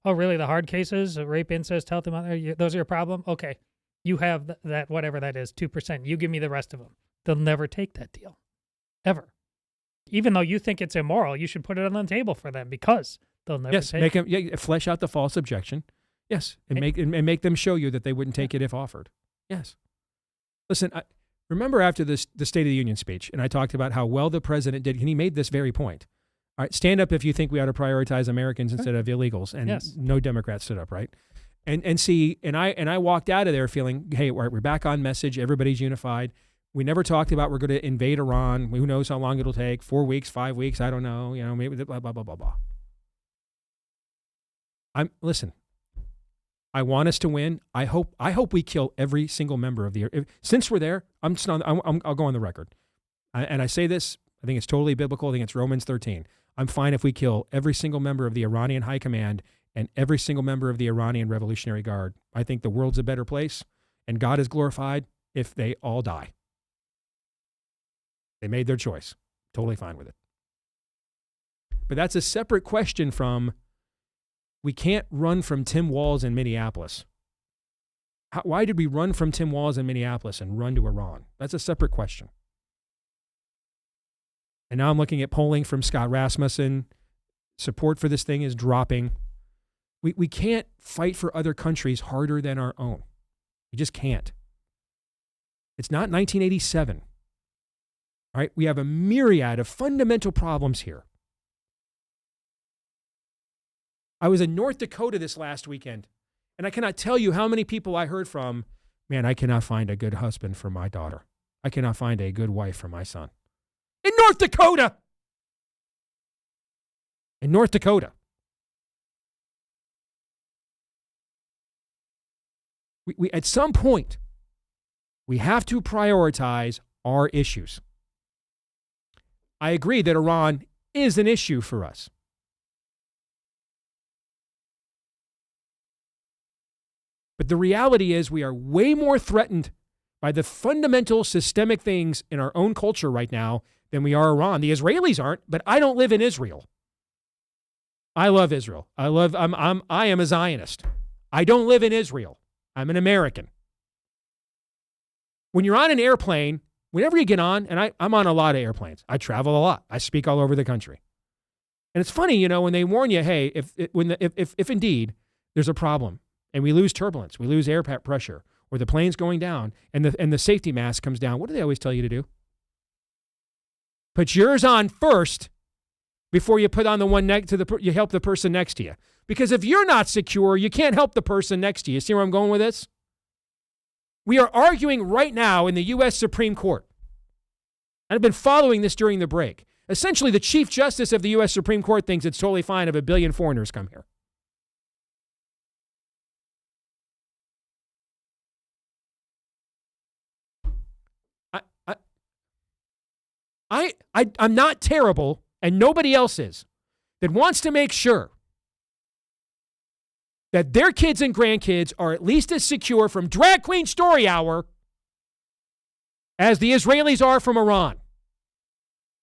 Oh, really? The hard cases, rape, incest, health, those are your problem? Okay. You have that, whatever that is, 2%. You give me the rest of them. They'll never take that deal. Ever. Even though you think it's immoral, you should put it on the table for them, because they'll never take it. Yes, flesh out the false objection. Yes, and make them show you that they wouldn't take it if offered. Yes. Listen, remember after the State of the Union speech, and I talked about how well the president did, and he made this very point. All right, stand up if you think we ought to prioritize Americans instead of illegals. And no Democrats stood up, right? And I walked out of there feeling, hey, we're back on message. Everybody's unified. We never talked about we're going to invade Iran. Who knows how long it'll take? 4 weeks, 5 weeks? I don't know. Maybe blah blah blah blah blah. Listen. I want us to win. I hope we kill every single member of the. Since we're there, I'll go on the record, and I say this. I think it's totally biblical. I think it's Romans 13. I'm fine if we kill every single member of the Iranian High Command and every single member of the Iranian Revolutionary Guard. I think the world's a better place, and God is glorified if they all die. They made their choice. Totally fine with it. But that's a separate question from, we can't run from Tim Walz in Minneapolis. Why did we run from Tim Walz in Minneapolis and run to Iran? That's a separate question. And now I'm looking at polling from Scott Rasmussen. Support for this thing is dropping. We can't fight for other countries harder than our own. We just can't. It's not 1987. All right? We have a myriad of fundamental problems here. I was in North Dakota this last weekend, and I cannot tell you how many people I heard from, man, I cannot find a good husband for my daughter. I cannot find a good wife for my son. In North Dakota! in North Dakota. We at some point, we have to prioritize our issues. I agree that Iran is an issue for us. But the reality is we are way more threatened by the fundamental systemic things in our own culture right now than we are Iran. The Israelis aren't, but I don't live in Israel. I love Israel. I am a Zionist. I don't live in Israel. I'm an American. When you're on an airplane, whenever you get on, and I'm on a lot of airplanes. I travel a lot. I speak all over the country. And it's funny, when they warn you, hey, if indeed there's a problem and we lose turbulence, we lose air pressure, or the plane's going down and the safety mask comes down, what do they always tell you to do? Put yours on first before you put on the one you help the person next to you. Because if you're not secure, you can't help the person next to you. See where I'm going with this? We are arguing right now in the U.S. Supreme Court. And I've been following this during the break. Essentially, the Chief Justice of the U.S. Supreme Court thinks it's totally fine if 1 billion foreigners come here. I'm not terrible, and nobody else is, that wants to make sure that their kids and grandkids are at least as secure from Drag Queen Story Hour as the Israelis are from Iran.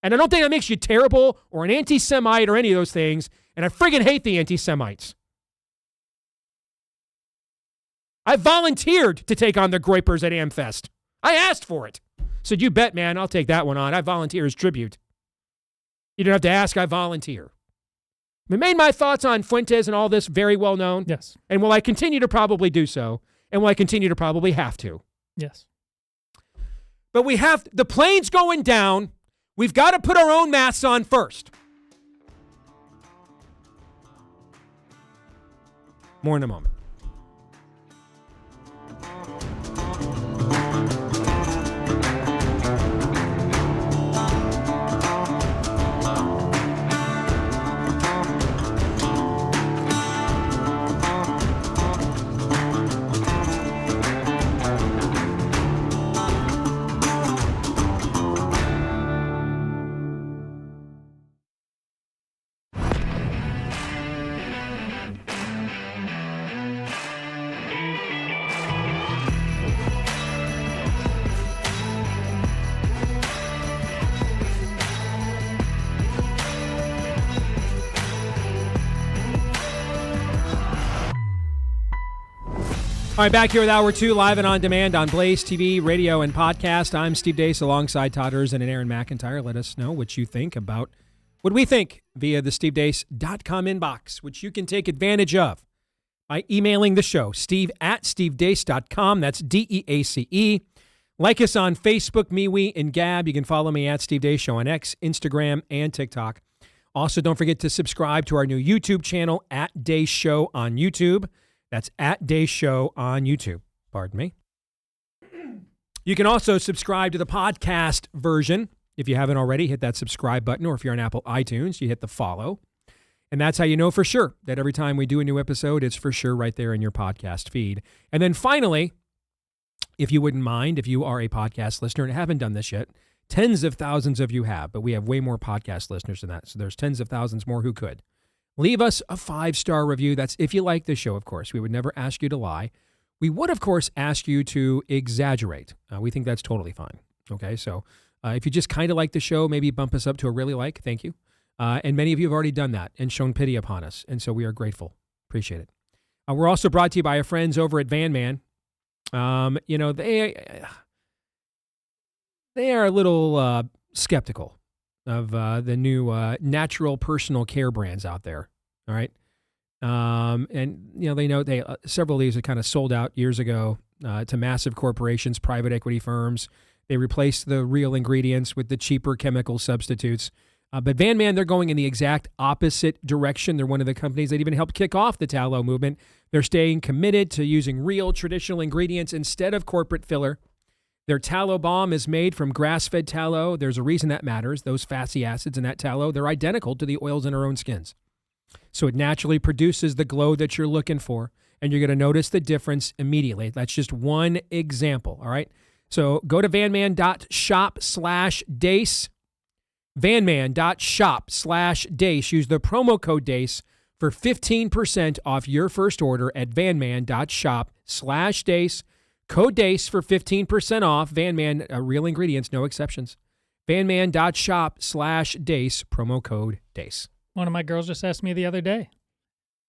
And I don't think that makes you terrible or an anti-Semite or any of those things, and I friggin' hate the anti-Semites. I volunteered to take on the Groypers at Amfest. I asked for it. Said, you bet, man, I'll take that one on. I volunteer as tribute. You don't have to ask, I volunteer. I made my thoughts on Fuentes and all this very well known. Yes. And will I continue to probably do so? And will I continue to probably have to? Yes. But the plane's going down. We've got to put our own masks on first. More in a moment. All right, back here with Hour 2, live and on demand on Blaze TV, radio, and podcast. I'm Steve Deace alongside Todd Erzen and Aaron McIntyre. Let us know what you think about what we think via the stevedeace.com inbox, which you can take advantage of by emailing the show, steve@stevedeace.com. That's DEACE. Like us on Facebook, MeWe, and Gab. You can follow me at Steve Deace Show on X, Instagram, and TikTok. Also, don't forget to subscribe to our new YouTube channel, at Deace Show on YouTube. That's at Deace Show on YouTube. Pardon me. You can also subscribe to the podcast version. If you haven't already, hit that subscribe button, or if you're on Apple iTunes, you hit the follow. And that's how you know for sure that every time we do a new episode, it's for sure right there in your podcast feed. And then finally, if you wouldn't mind, if you are a podcast listener and haven't done this yet, tens of thousands of you have, but we have way more podcast listeners than that. So there's tens of thousands more who could. Leave us a 5-star review. That's if you like the show, of course. We would never ask you to lie. We would, of course, ask you to exaggerate. We think that's totally fine. Okay, so if you just kind of like the show, maybe bump us up to a really like. Thank you. And many of you have already done that and shown pity upon us, and so we are grateful. Appreciate it. We're also brought to you by our friends over at Van Man. They are a little skeptical of the new natural personal care brands out there. All right. And, they know several of these are kind of sold out years ago to massive corporations, private equity firms. They replaced the real ingredients with the cheaper chemical substitutes. But Van Man, they're going in the exact opposite direction. They're one of the companies that even helped kick off the tallow movement. They're staying committed to using real traditional ingredients instead of corporate filler. Their tallow balm is made from grass-fed tallow. There's a reason that matters. Those fatty acids in that tallow, they're identical to the oils in our own skins. So it naturally produces the glow that you're looking for, and you're going to notice the difference immediately. That's just one example, all right? So go to vanman.shop/Deace, vanman.shop/Deace. Use the promo code Deace for 15% off your first order at vanman.shop/Deace. Code Deace for 15% off. Vanman, real ingredients, no exceptions. vanman.shop/Deace, promo code Deace. One of my girls just asked me the other day,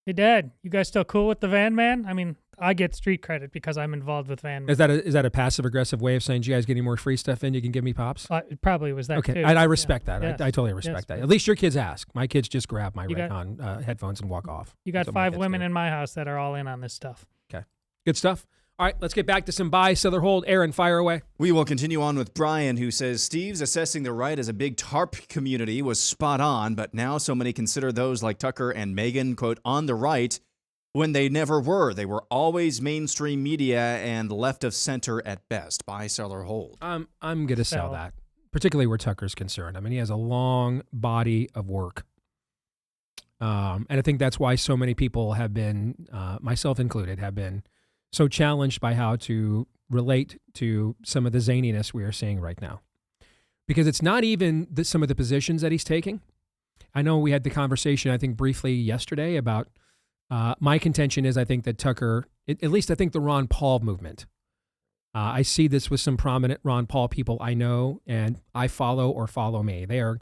"Hey, Dad, you guys still cool with the Van Man?" I mean, I get street credit because I'm involved with Van Man. Is that a passive-aggressive way of saying, "You guys get any more free stuff in, you can give me pops"? It probably was that, okay. too. I respect that. Yes. I totally respect Yes. that. At least your kids ask. My kids just grab my You got- Raycon headphones and walk off. You got That's what my 5 kids women do. in my house that are all in on this stuff. Okay. Good stuff. All right, let's get back to some buy, sell, or hold. Aaron, fire away. We will continue on with Brian, who says Steve's assessing the right as a big TARP community was spot on, but now so many consider those like Tucker and Megan, quote, on the right when they never were. They were always mainstream media and left of center at best. Buy, sell, or hold. I'm going to sell that, particularly where Tucker's concerned. I mean, he has a long body of work. And I think that's why so many people have been, myself included, have been so challenged by how to relate to some of the zaniness we are seeing right now. Because it's not even some of the positions that he's taking. I know we had the conversation, I think, briefly yesterday about my contention is I think that Tucker, at least I think the Ron Paul movement, I see this with some prominent Ron Paul people I know and I follow or follow me. They are,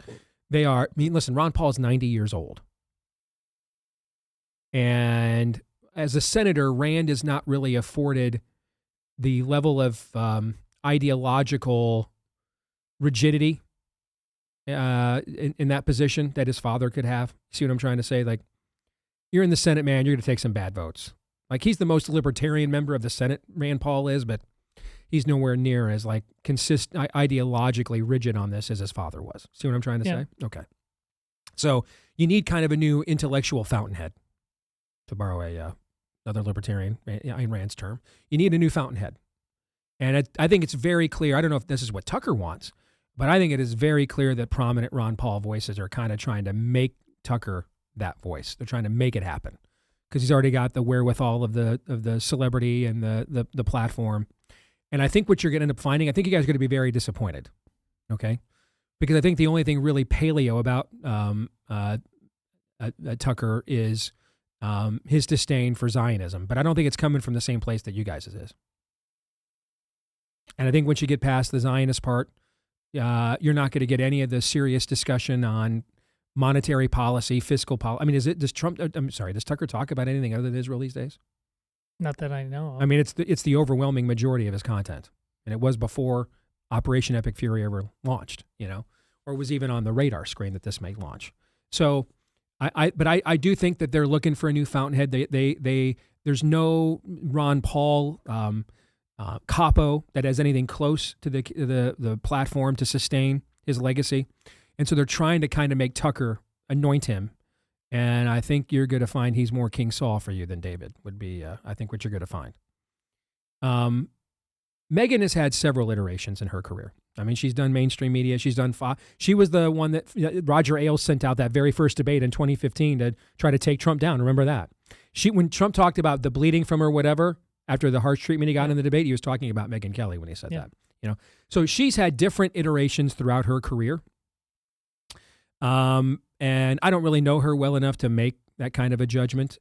I mean, listen, Ron Paul's 90 years old. And as a senator, Rand is not really afforded the level of ideological rigidity in that position that his father could have. See what I'm trying to say? Like, you're in the Senate, man, you're going to take some bad votes. Like, he's the most libertarian member of the Senate, Rand Paul is, but he's nowhere near as like ideologically rigid on this as his father was. See what I'm trying to say? Okay. So you need kind of a new intellectual fountainhead, to borrow another libertarian, Ayn Rand's term. You need a new fountainhead. And I think it's very clear. I don't know if this is what Tucker wants, but I think it is very clear that prominent Ron Paul voices are kind of trying to make Tucker that voice. They're trying to make it happen because he's already got the wherewithal of the celebrity and the platform. And I think what you're going to end up finding, I think you guys are going to be very disappointed, okay? Because I think the only thing really paleo about Tucker is his disdain for Zionism, but I don't think it's coming from the same place that you guys' is. And I think once you get past the Zionist part, you're not going to get any of the serious discussion on monetary policy, fiscal policy. I mean, does Tucker talk about anything other than Israel these days? Not that I know of. I mean, it's the overwhelming majority of his content, and it was before Operation Epic Fury ever launched, or was even on the radar screen that this may launch. So. But I do think that they're looking for a new fountainhead. There's no Ron Paul capo that has anything close to the platform to sustain his legacy, and so they're trying to kind of make Tucker anoint him. And I think you're going to find he's more King Saul for you than David would be. I think what you're going to find. Megan has had several iterations in her career. I mean, she's done mainstream media. She's done she was the one that Roger Ailes sent out that very first debate in 2015 to try to take Trump down. Remember that? When Trump talked about the bleeding from her whatever after the harsh treatment he got in the debate, he was talking about Megyn Kelly when he said that. So she's had different iterations throughout her career. And I don't really know her well enough to make that kind of a judgment.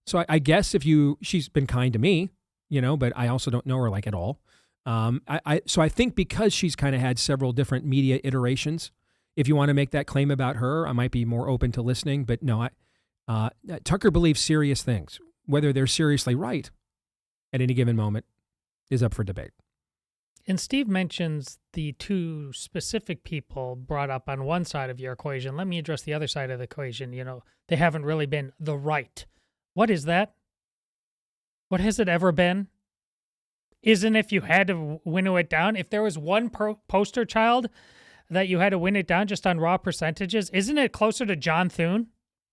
So I guess she's been kind to me, but I also don't know her like at all. So I think because she's kind of had several different media iterations, if you want to make that claim about her, I might be more open to listening. But no, Tucker believes serious things. Whether they're seriously right at any given moment is up for debate. And Steve mentions the two specific people brought up on one side of your equation. Let me address the other side of the equation. They haven't really been the right. What is that? What has it ever been? Isn't if you had to winnow it down, if there was one poster child that you had to win it down just on raw percentages, isn't it closer to John Thune?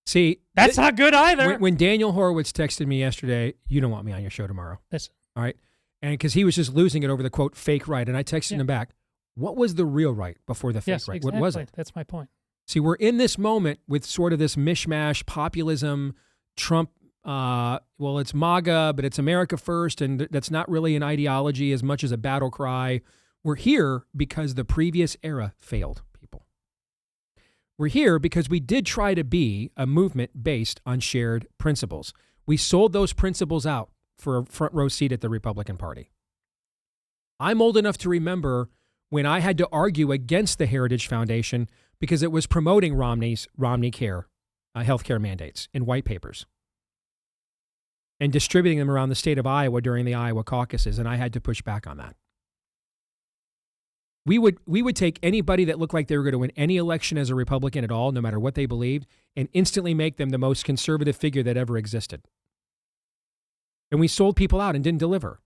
See, that's not good either. When Daniel Horowitz texted me yesterday, you don't want me on your show tomorrow. Listen. All right. And because he was just losing it over the quote fake right. And I texted him back, what was the real right before the fake right? Exactly. What was it? That's my point. See, we're in this moment with sort of this mishmash populism, Trump, well, it's MAGA, but it's America first, and that's not really an ideology as much as a battle cry. We're here because the previous era failed, people. We're here because we did try to be a movement based on shared principles. We sold those principles out for a front row seat at the Republican Party. I'm old enough to remember when I had to argue against the Heritage Foundation because it was promoting Romney Care, healthcare mandates in white papers and distributing them around the state of Iowa during the Iowa caucuses, and I had to push back on that. We would take anybody that looked like they were going to win any election as a Republican at all, no matter what they believed, and instantly make them the most conservative figure that ever existed. And we sold people out and didn't deliver.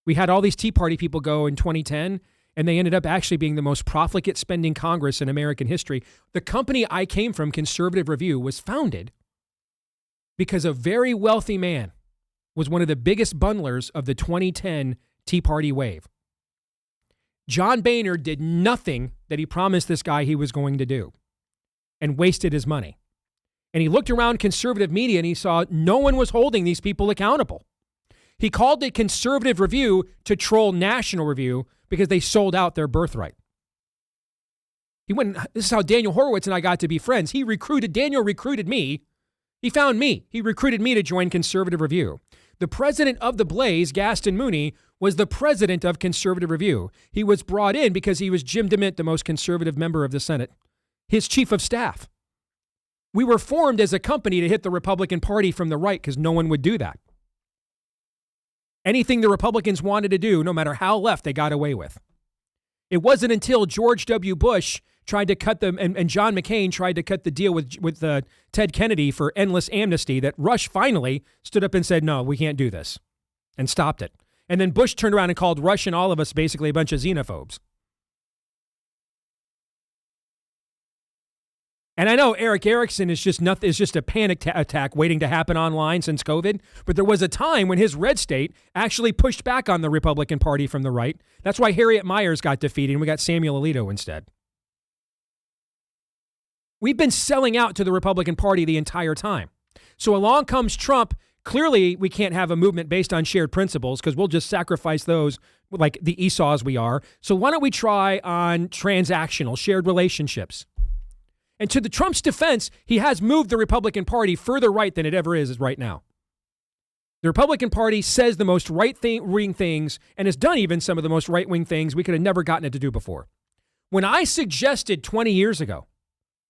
We had all these Tea Party people go in 2010, and they ended up actually being the most profligate spending Congress in American history. The company I came from, Conservative Review, was founded because a very wealthy man was one of the biggest bundlers of the 2010 Tea Party wave. John Boehner did nothing that he promised this guy he was going to do and wasted his money. And he looked around conservative media and he saw no one was holding these people accountable. He called it Conservative Review to troll National Review because they sold out their birthright. This is how Daniel Horowitz and I got to be friends. Daniel recruited me. He found me. He recruited me to join Conservative Review. The president of the Blaze, Gaston Mooney, was the president of Conservative Review. He was brought in because he was Jim DeMint, the most conservative member of the Senate, his chief of staff. We were formed as a company to hit the Republican Party from the right because no one would do that. Anything the Republicans wanted to do, no matter how left, they got away with. It wasn't until George W. Bush tried to cut them, and John McCain tried to cut the deal with Ted Kennedy for endless amnesty that Rush finally stood up and said, no, we can't do this, and stopped it. And then Bush turned around and called Rush and all of us basically a bunch of xenophobes. And I know Eric Erickson is just a panic attack waiting to happen online since COVID. But there was a time when his red state actually pushed back on the Republican Party from the right. That's why Harriet Miers got defeated and we got Samuel Alito instead. We've been selling out to the Republican Party the entire time. So along comes Trump. Clearly, we can't have a movement based on shared principles because we'll just sacrifice those like the Esau's we are. So why don't we try on transactional, shared relationships? And to the Trump's defense, he has moved the Republican Party further right than it ever is right now. The Republican Party says the most right-wing things and has done even some of the most right-wing things we could have never gotten it to do before. When I suggested 20 years ago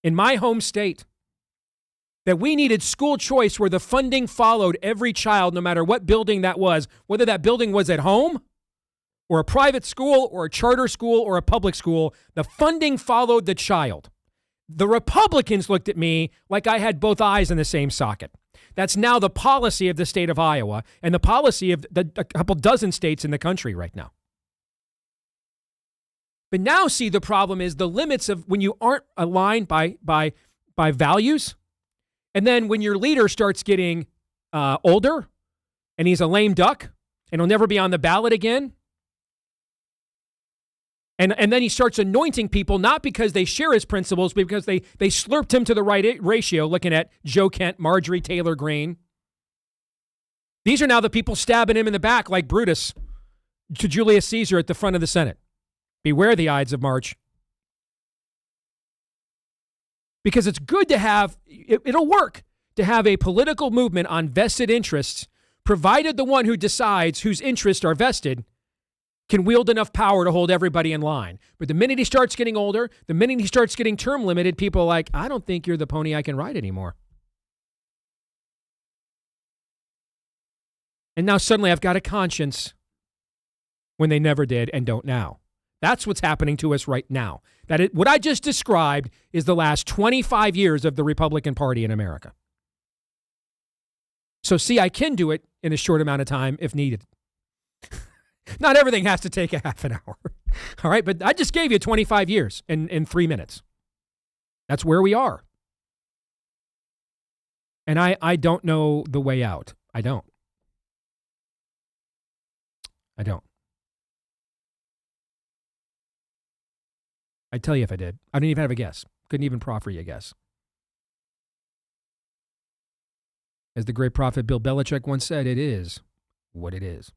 in my home state that we needed school choice where the funding followed every child, no matter what building that was, whether that building was at home or a private school or a charter school or a public school, the funding followed the child. The Republicans looked at me like I had both eyes in the same socket. That's now the policy of the state of Iowa and the policy of a couple dozen states in the country right now. But now, see, the problem is the limits of when you aren't aligned by values, and then when your leader starts getting older and he's a lame duck and he'll never be on the ballot again, and then he starts anointing people, not because they share his principles, but because they slurped him to the right ratio, looking at Joe Kent, Marjorie Taylor Greene. These are now the people stabbing him in the back like Brutus to Julius Caesar at the front of the Senate. Beware the Ides of March. Because it's good to have, it'll work to have a political movement on vested interests, provided the one who decides whose interests are vested can wield enough power to hold everybody in line. But the minute he starts getting older, the minute he starts getting term limited, people are like, I don't think you're the pony I can ride anymore. And now suddenly I've got a conscience when they never did and don't now. That's what's happening to us right now. What I just described is the last 25 years of the Republican Party in America. So see, I can do it in a short amount of time if needed. Not everything has to take a half an hour. All right, but I just gave you 25 years in 3 minutes. That's where we are. And I don't know the way out. I don't. I'd tell you if I did. I don't even have a guess. Couldn't even proffer you a guess. As the great prophet Bill Belichick once said, it is what it is.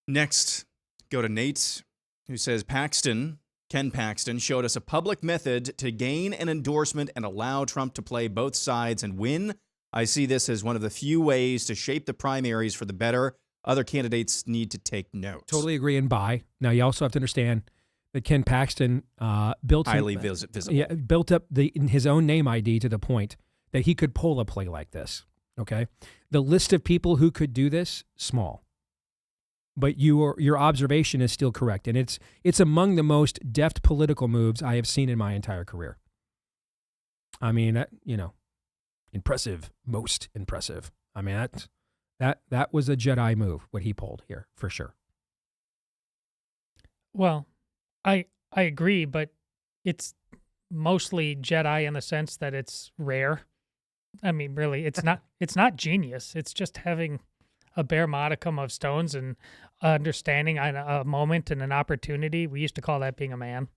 Next, go to Nate, who says Ken Paxton, showed us a public method to gain an endorsement and allow Trump to play both sides and win. I see this as one of the few ways to shape the primaries for the better. Other candidates need to take note. Totally agree and buy. Now, you also have to understand that Ken Paxton built up his own name ID to the point that he could pull a play like this. Okay, the list of people who could do this, small, but your observation is still correct, and it's among the most deft political moves I have seen in my entire career. I mean, impressive, most impressive. I mean, that was a Jedi move, what he pulled here, for sure. Well, I agree, but it's mostly Jedi in the sense that it's rare. I mean, really, it's not genius. It's just having a bare modicum of stones and understanding a moment and an opportunity. We used to call that being a man.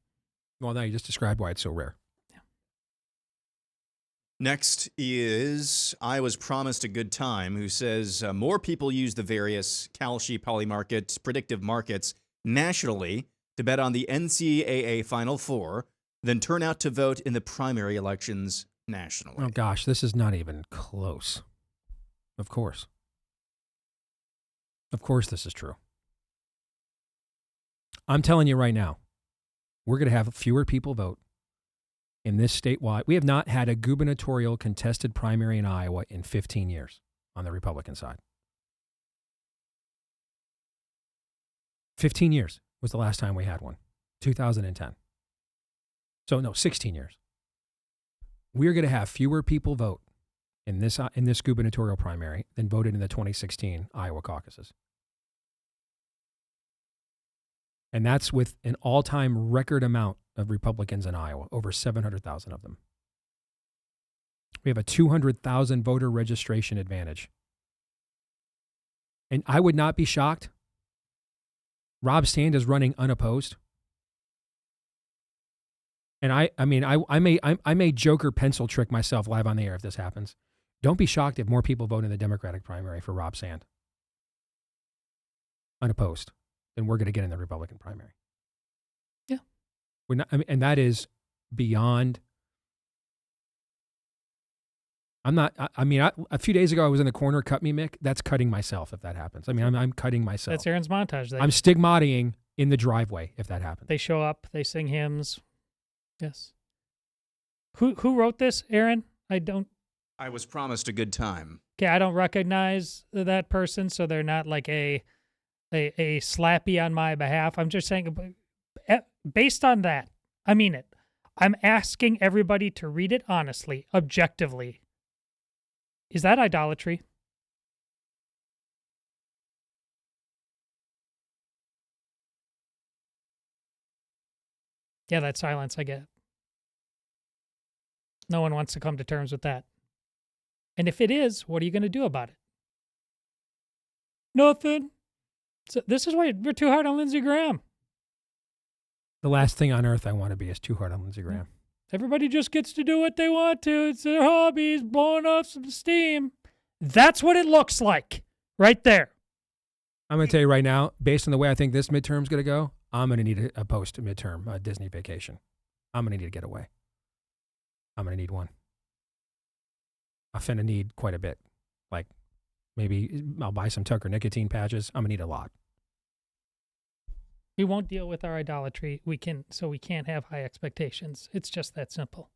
Well, now you just described why it's so rare. Yeah. Next is I Was Promised a Good Time, who says more people use the various Kalshi polymarket predictive markets nationally to bet on the NCAA Final Four than turn out to vote in the primary elections nationally. Oh, gosh, this is not even close. Of course. Of course this is true. I'm telling you right now, we're going to have fewer people vote in this statewide. We have not had a gubernatorial contested primary in Iowa in 15 years on the Republican side. 15 years was the last time we had one, 2010. So, no, 16 years. We're going to have fewer people vote in this gubernatorial primary than voted in the 2016 Iowa caucuses. And that's with an all-time record amount of Republicans in Iowa, over 700,000 of them. We have a 200,000 voter registration advantage. And I would not be shocked. Rob Sand is running unopposed. And I may Joker pencil trick myself live on the air if this happens. Don't be shocked if more people vote in the Democratic primary for Rob Sand, unopposed, than we're going to get in the Republican primary. Yeah. We're not, and that is beyond. A few days ago I was in the corner, cut me, Mick. That's cutting myself if that happens. I mean, I'm cutting myself. That's Aaron's montage. I'm stigmating in the driveway if that happens. They show up, they sing hymns. Yes. Who wrote this, Aaron? I Was Promised a Good Time. Okay, I don't recognize that person, so they're not like a slappy on my behalf. I'm just saying, based on that, I mean it. I'm asking everybody to read it honestly, objectively. Is that idolatry? Yeah, that silence I get. No one wants to come to terms with that. And if it is, what are you going to do about it? Nothing. So this is why we're too hard on Lindsey Graham. The last thing on earth I want to be is too hard on Lindsey Graham. Everybody just gets to do what they want to. It's their hobbies, blowing off some steam. That's what it looks like right there. I'm going to tell you right now, based on the way I think this midterm's going to go, I'm going to need a post-midterm Disney vacation. I'm going to need to get away. I'm going to need one. I'm going to need quite a bit. Like, maybe I'll buy some Tucker nicotine patches. I'm going to need a lot. We won't deal with our idolatry. We can't have high expectations. It's just that simple.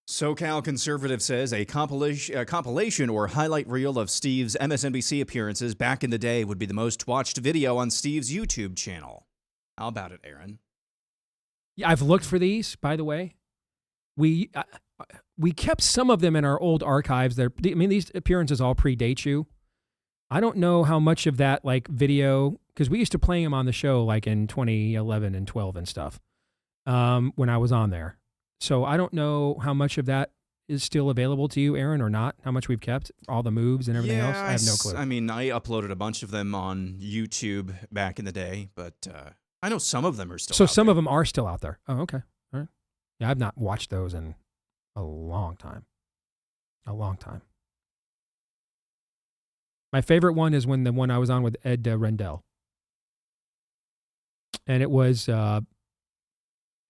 SoCal Conservative says a compilation or highlight reel of Steve's MSNBC appearances back in the day would be the most watched video on Steve's YouTube channel. How about it, Aaron? Yeah, I've looked for these, by the way. We kept some of them in our old archives. These appearances all predate you. I don't know how much of that video, because we used to play them on the show like in 2011 and 12 and stuff when I was on there. So I don't know how much of that is still available to you, Aaron, or not, how much we've kept, all the moves and everything else. I have no clue. I mean, I uploaded a bunch of them on YouTube back in the day, but I know some of them are still So out some there. of them are still out there. Oh, okay. All right. Yeah, I've not watched those in a long time. A long time. My favorite one is when the one I was on with Ed Rendell. And it was,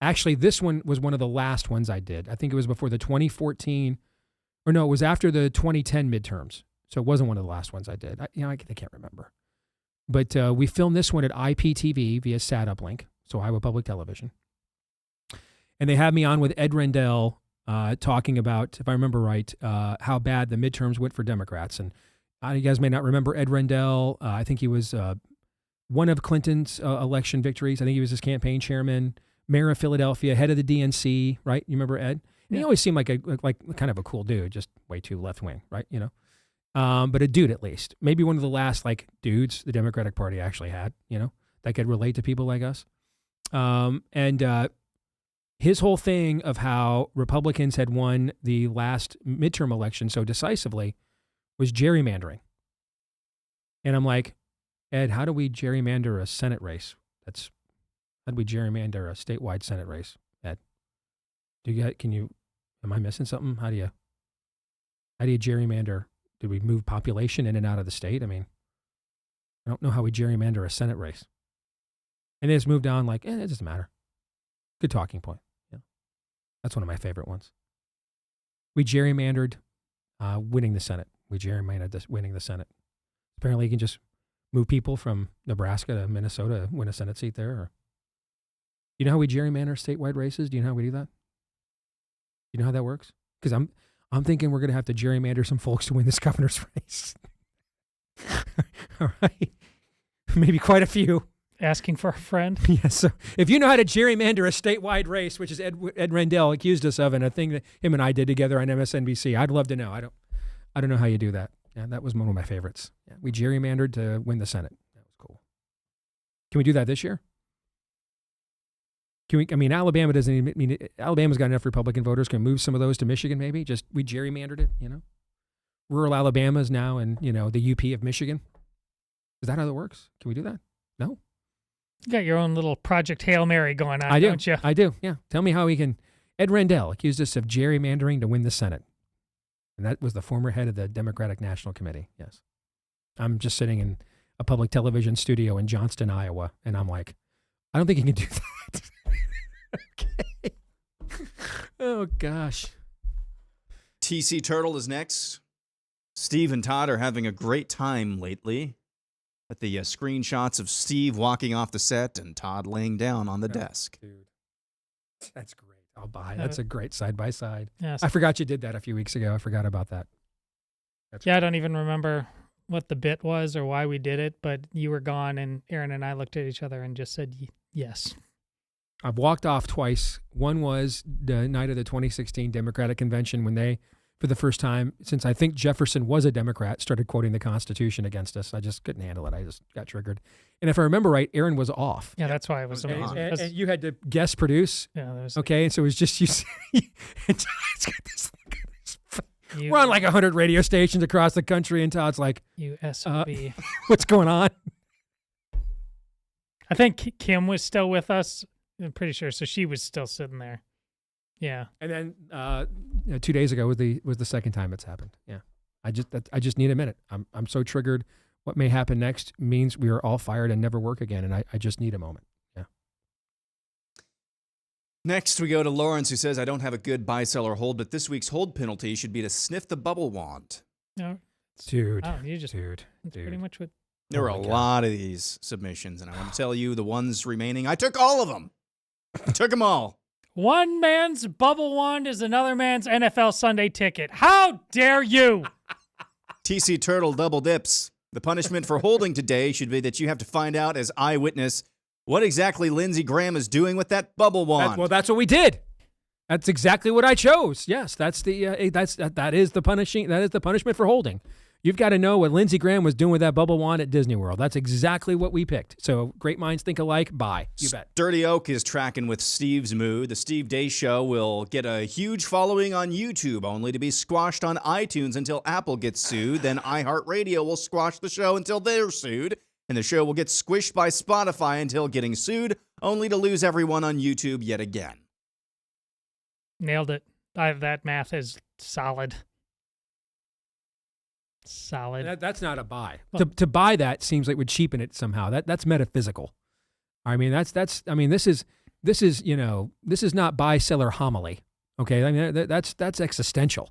actually, this one was one of the last ones I did. I think it was before the 2014, or no, it was after the 2010 midterms. So it wasn't one of the last ones I did. I can't remember. But we filmed this one at IPTV via sat uplink, so Iowa Public Television. And they had me on with Ed Rendell talking about, if I remember right, how bad the midterms went for Democrats. And you guys may not remember Ed Rendell. I think he was one of Clinton's election victories. I think he was his campaign chairman, mayor of Philadelphia, head of the DNC, right? You remember Ed? And he always seemed like kind of a cool dude, just way too left wing, right? You know. But a dude at least, maybe one of the last dudes the Democratic Party actually had, that could relate to people like us. And his whole thing of how Republicans had won the last midterm election so decisively was gerrymandering. And I'm like, Ed, how do we gerrymander a Senate race? How do we gerrymander a statewide Senate race, Ed? Am I missing something? How do you gerrymander? Did we move population in and out of the state? I mean, I don't know how we gerrymander a Senate race. And they just moved on it doesn't matter. Good talking point. Yeah. That's one of my favorite ones. We gerrymandered winning the Senate. We gerrymandered winning the Senate. Apparently you can just move people from Nebraska to Minnesota, win a Senate seat there. Or, you know how we gerrymander statewide races? Do you know how we do that? You know how that works? Because I'm thinking we're going to have to gerrymander some folks to win this governor's race. All right. Maybe quite a few. Asking for a friend? Yes. So if you know how to gerrymander a statewide race, which is Ed Rendell accused us of, and a thing that him and I did together on MSNBC, I'd love to know. I don't know how you do that. Yeah, that was one of my favorites. Yeah, we gerrymandered to win the Senate. That was cool. Can we do that this year? Alabama doesn't even, Alabama's got enough Republican voters. Can we move some of those to Michigan maybe? Just, we gerrymandered it, Rural Alabama is now in, the UP of Michigan. Is that how that works? Can we do that? No? You got your own little Project Hail Mary going on, don't you? I do, yeah. Tell me how we can. Ed Rendell accused us of gerrymandering to win the Senate. And that was the former head of the Democratic National Committee, yes. I'm just sitting in a public television studio in Johnston, Iowa, and I'm like, I don't think you can do that. Okay. Oh, gosh. TC Turtle is next. Steve and Todd are having a great time lately. With the screenshots of Steve walking off the set and Todd laying down on the desk. Dude, that's great. I'll buy it. That's a great side-by-side. Yes. I forgot you did that a few weeks ago. I forgot about that. I don't even remember what the bit was or why we did it, but you were gone, and Aaron and I looked at each other and just said yes. I've walked off twice. One was the night of the 2016 Democratic Convention when they, for the first time, since I think Jefferson was a Democrat, started quoting the Constitution against us. I just couldn't handle it. I just got triggered. And if I remember right, Aaron was off. Yeah, that's why it was amazing. And you had to guest produce. Yeah, there was okay, and so it was just you. And Todd's got this. We're on 100 radio stations across the country, and Todd's like, USB. What's going on? I think Kim was still with us. I'm pretty sure. So she was still sitting there. Yeah. And then 2 days ago was the second time it's happened. Yeah. I just need a minute. I'm so triggered. What may happen next means we are all fired and never work again, and I just need a moment. Yeah. Next, we go to Lawrence, who says, I don't have a good buy, sell, or hold, but this week's hold penalty should be to sniff the bubble wand. No. Dude. Oh, you just, dude. That's pretty much what. There were a lot of these submissions, and I want to tell you the ones remaining. I took all of them. I took them all. One man's bubble wand is another man's NFL Sunday ticket. How dare you? TC Turtle double dips. The punishment for holding today should be that you have to find out as eyewitness what exactly Lindsey Graham is doing with that bubble wand. That's what we did. That's exactly what I chose. Yes, that is the punishment for holding. You've got to know what Lindsey Graham was doing with that bubble wand at Disney World. That's exactly what we picked. So great minds think alike. Bye. You bet. Sturdy Oak is tracking with Steve's mood. The Steve Deace Show will get a huge following on YouTube, only to be squashed on iTunes until Apple gets sued. Then iHeartRadio will squash the show until they're sued. And the show will get squished by Spotify until getting sued. only to lose everyone on YouTube yet again. Nailed it. That math is solid. Solid. That's not a buy. To buy that seems like would cheapen it somehow. That's metaphysical. I mean, this is this is not buy-seller homily. Okay, I mean that's existential.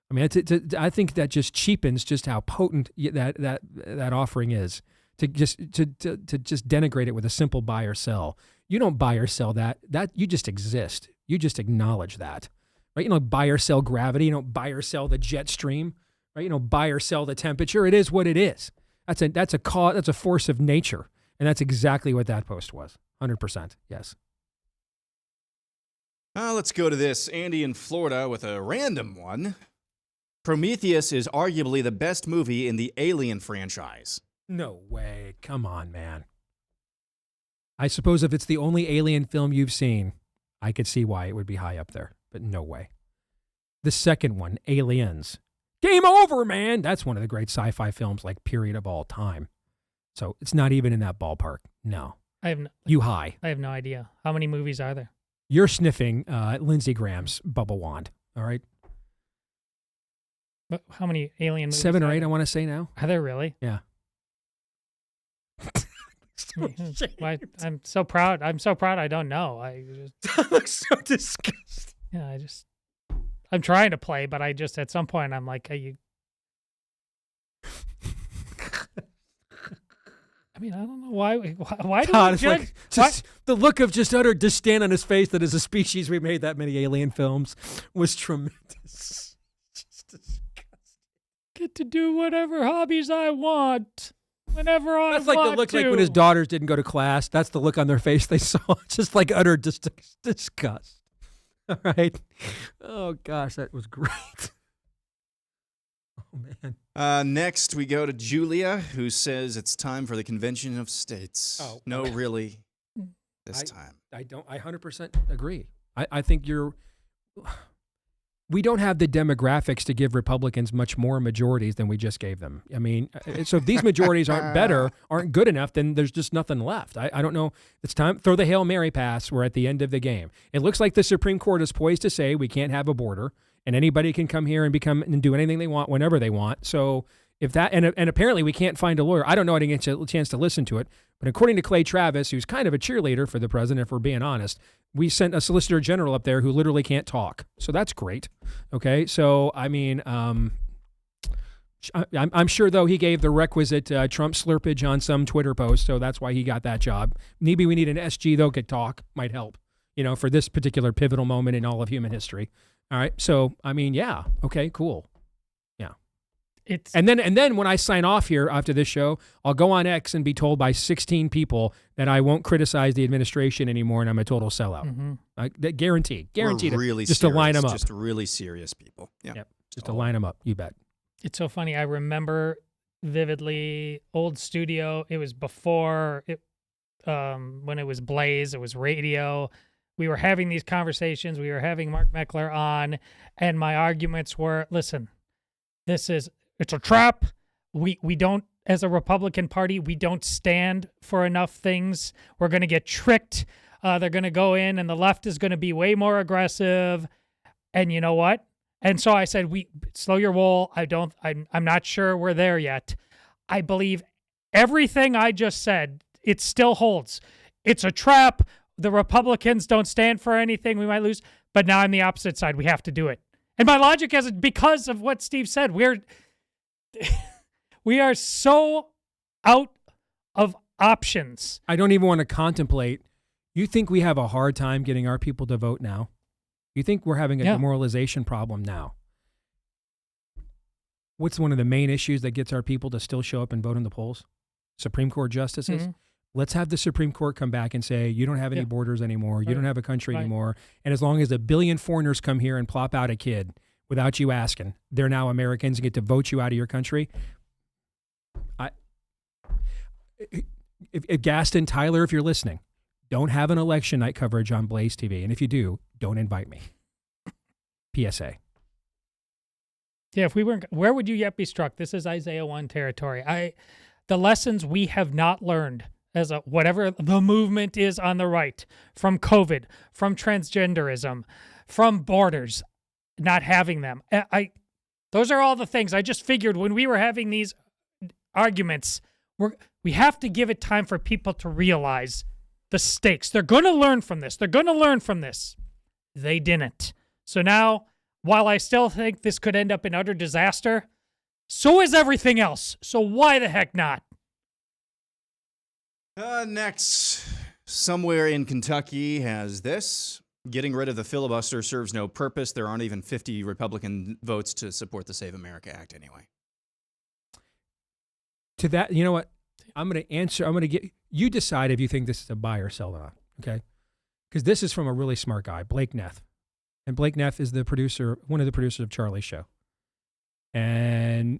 I mean, I think that just cheapens just how potent that offering is. To just denigrate it with a simple buy or sell. You don't buy or sell that you just exist. You just acknowledge that, right? You don't buy or sell gravity. You don't buy or sell the jet stream, right? You don't buy or sell the temperature. It is what it is. That's a force of nature, and that's exactly what that post was. 100%. Yes. Let's go to this. Andy in Florida with a random one. Prometheus is arguably the best movie in the Alien franchise. No way. Come on, man. I suppose if it's the only Alien film you've seen, I could see why it would be high up there, but no way. The second one, Aliens. Game over, man. That's one of the great sci-fi films, like, period of all time. So it's not even in that ballpark. No. You high. I have no idea. How many movies are there? You're sniffing Lindsey Graham's bubble wand, all right? But how many Alien movies? 7 or 8, I want to say now. Are there really? Yeah. I'm so proud. I'm so proud. I don't know. That looks so disgusting. Yeah, I'm trying to play, but I just at some point I'm like, I mean, I don't know why. Why do God, we judge? Like the look of just utter disdain on his face that as a species we made that many Alien films was tremendous. Just disgusting. Get to do whatever hobbies I want. Whenever I That's like want the look to. like when his daughters didn't go to class. That's the look on their face they saw. Just like utter disgust. All right. Oh, gosh, that was great. Oh, man. Next, we go to Julia, who says it's time for the Convention of States. Oh. No, really, this time. I 100% agree. I think we don't have the demographics to give Republicans much more majorities than we just gave them. I mean, so if these majorities aren't good enough, then there's just nothing left. I don't know. It's time. Throw the Hail Mary pass. We're at the end of the game. It looks like the Supreme Court is poised to say we can't have a border and anybody can come here and do anything they want whenever they want. So if that, and apparently we can't find a lawyer. I don't know. I didn't get a chance to listen to it, but according to Clay Travis, who's kind of a cheerleader for the president, if we're being honest, we sent a solicitor general up there who literally can't talk. So that's great. Okay. So, I mean, I'm sure, though, he gave the requisite Trump slurpage on some Twitter post. So that's why he got that job. Maybe we need an SG, though, could talk. Might help, for this particular pivotal moment in all of human history. All right. So, I mean, yeah. Okay, cool. Yeah. And then when I sign off here after this show, I'll go on X and be told by 16 people that I won't criticize the administration anymore and I'm a total sellout. Mm-hmm. Guaranteed. We're really just serious, to line them up. Just really serious people. Yeah. Yep. Just to line them up. You bet. It's so funny. I remember vividly old studio. It was before it, when it was Blaze. It was radio. We were having these conversations. We were having Mark Meckler on, and my arguments were: listen, it's a trap. We don't, as a Republican Party, we don't stand for enough things. We're going to get tricked. They're going to go in, and the left is going to be way more aggressive. And you know what? And so I said, slow your roll. I'm not sure we're there yet. I believe everything I just said. It still holds. It's a trap. The Republicans don't stand for anything. We might lose. But now I'm the opposite side. We have to do it. And my logic is because of what Steve said. We are so out of options. I don't even want to contemplate. You think we have a hard time getting our people to vote now? You think we're having a demoralization problem now? What's one of the main issues that gets our people to still show up and vote in the polls? Supreme Court justices? Mm-hmm. Let's have the Supreme Court come back and say, you don't have any borders anymore. You don't have a country anymore. And as long as 1 billion foreigners come here and plop out a kid without you asking, they're now Americans and get to vote you out of your country. If Gaston, Tyler, if you're listening, don't have an election night coverage on Blaze TV. And if you do, don't invite me. PSA. Yeah, if we weren't, where would you yet be struck? This is Isaiah 1 territory. The lessons we have not learned as a whatever the movement is on the right, from COVID, from transgenderism, from borders, not having them. Those are all the things. I just figured when we were having these arguments, we have to give it time for people to realize the stakes. They're going to learn from this. They're going to learn from this. They didn't. So now, while I still think this could end up in utter disaster, so is everything else. So why the heck not? Next, somewhere in Kentucky has this. Getting rid of the filibuster serves no purpose. There aren't even 50 Republican votes to support the Save America Act anyway. To that, you know what? I'm going to answer. I'm going to get you decide if you think this is a buy or sell or not. Okay, because this is from a really smart guy, Blake Neff, and Blake Neff is the producer, one of the producers of Charlie's Show. And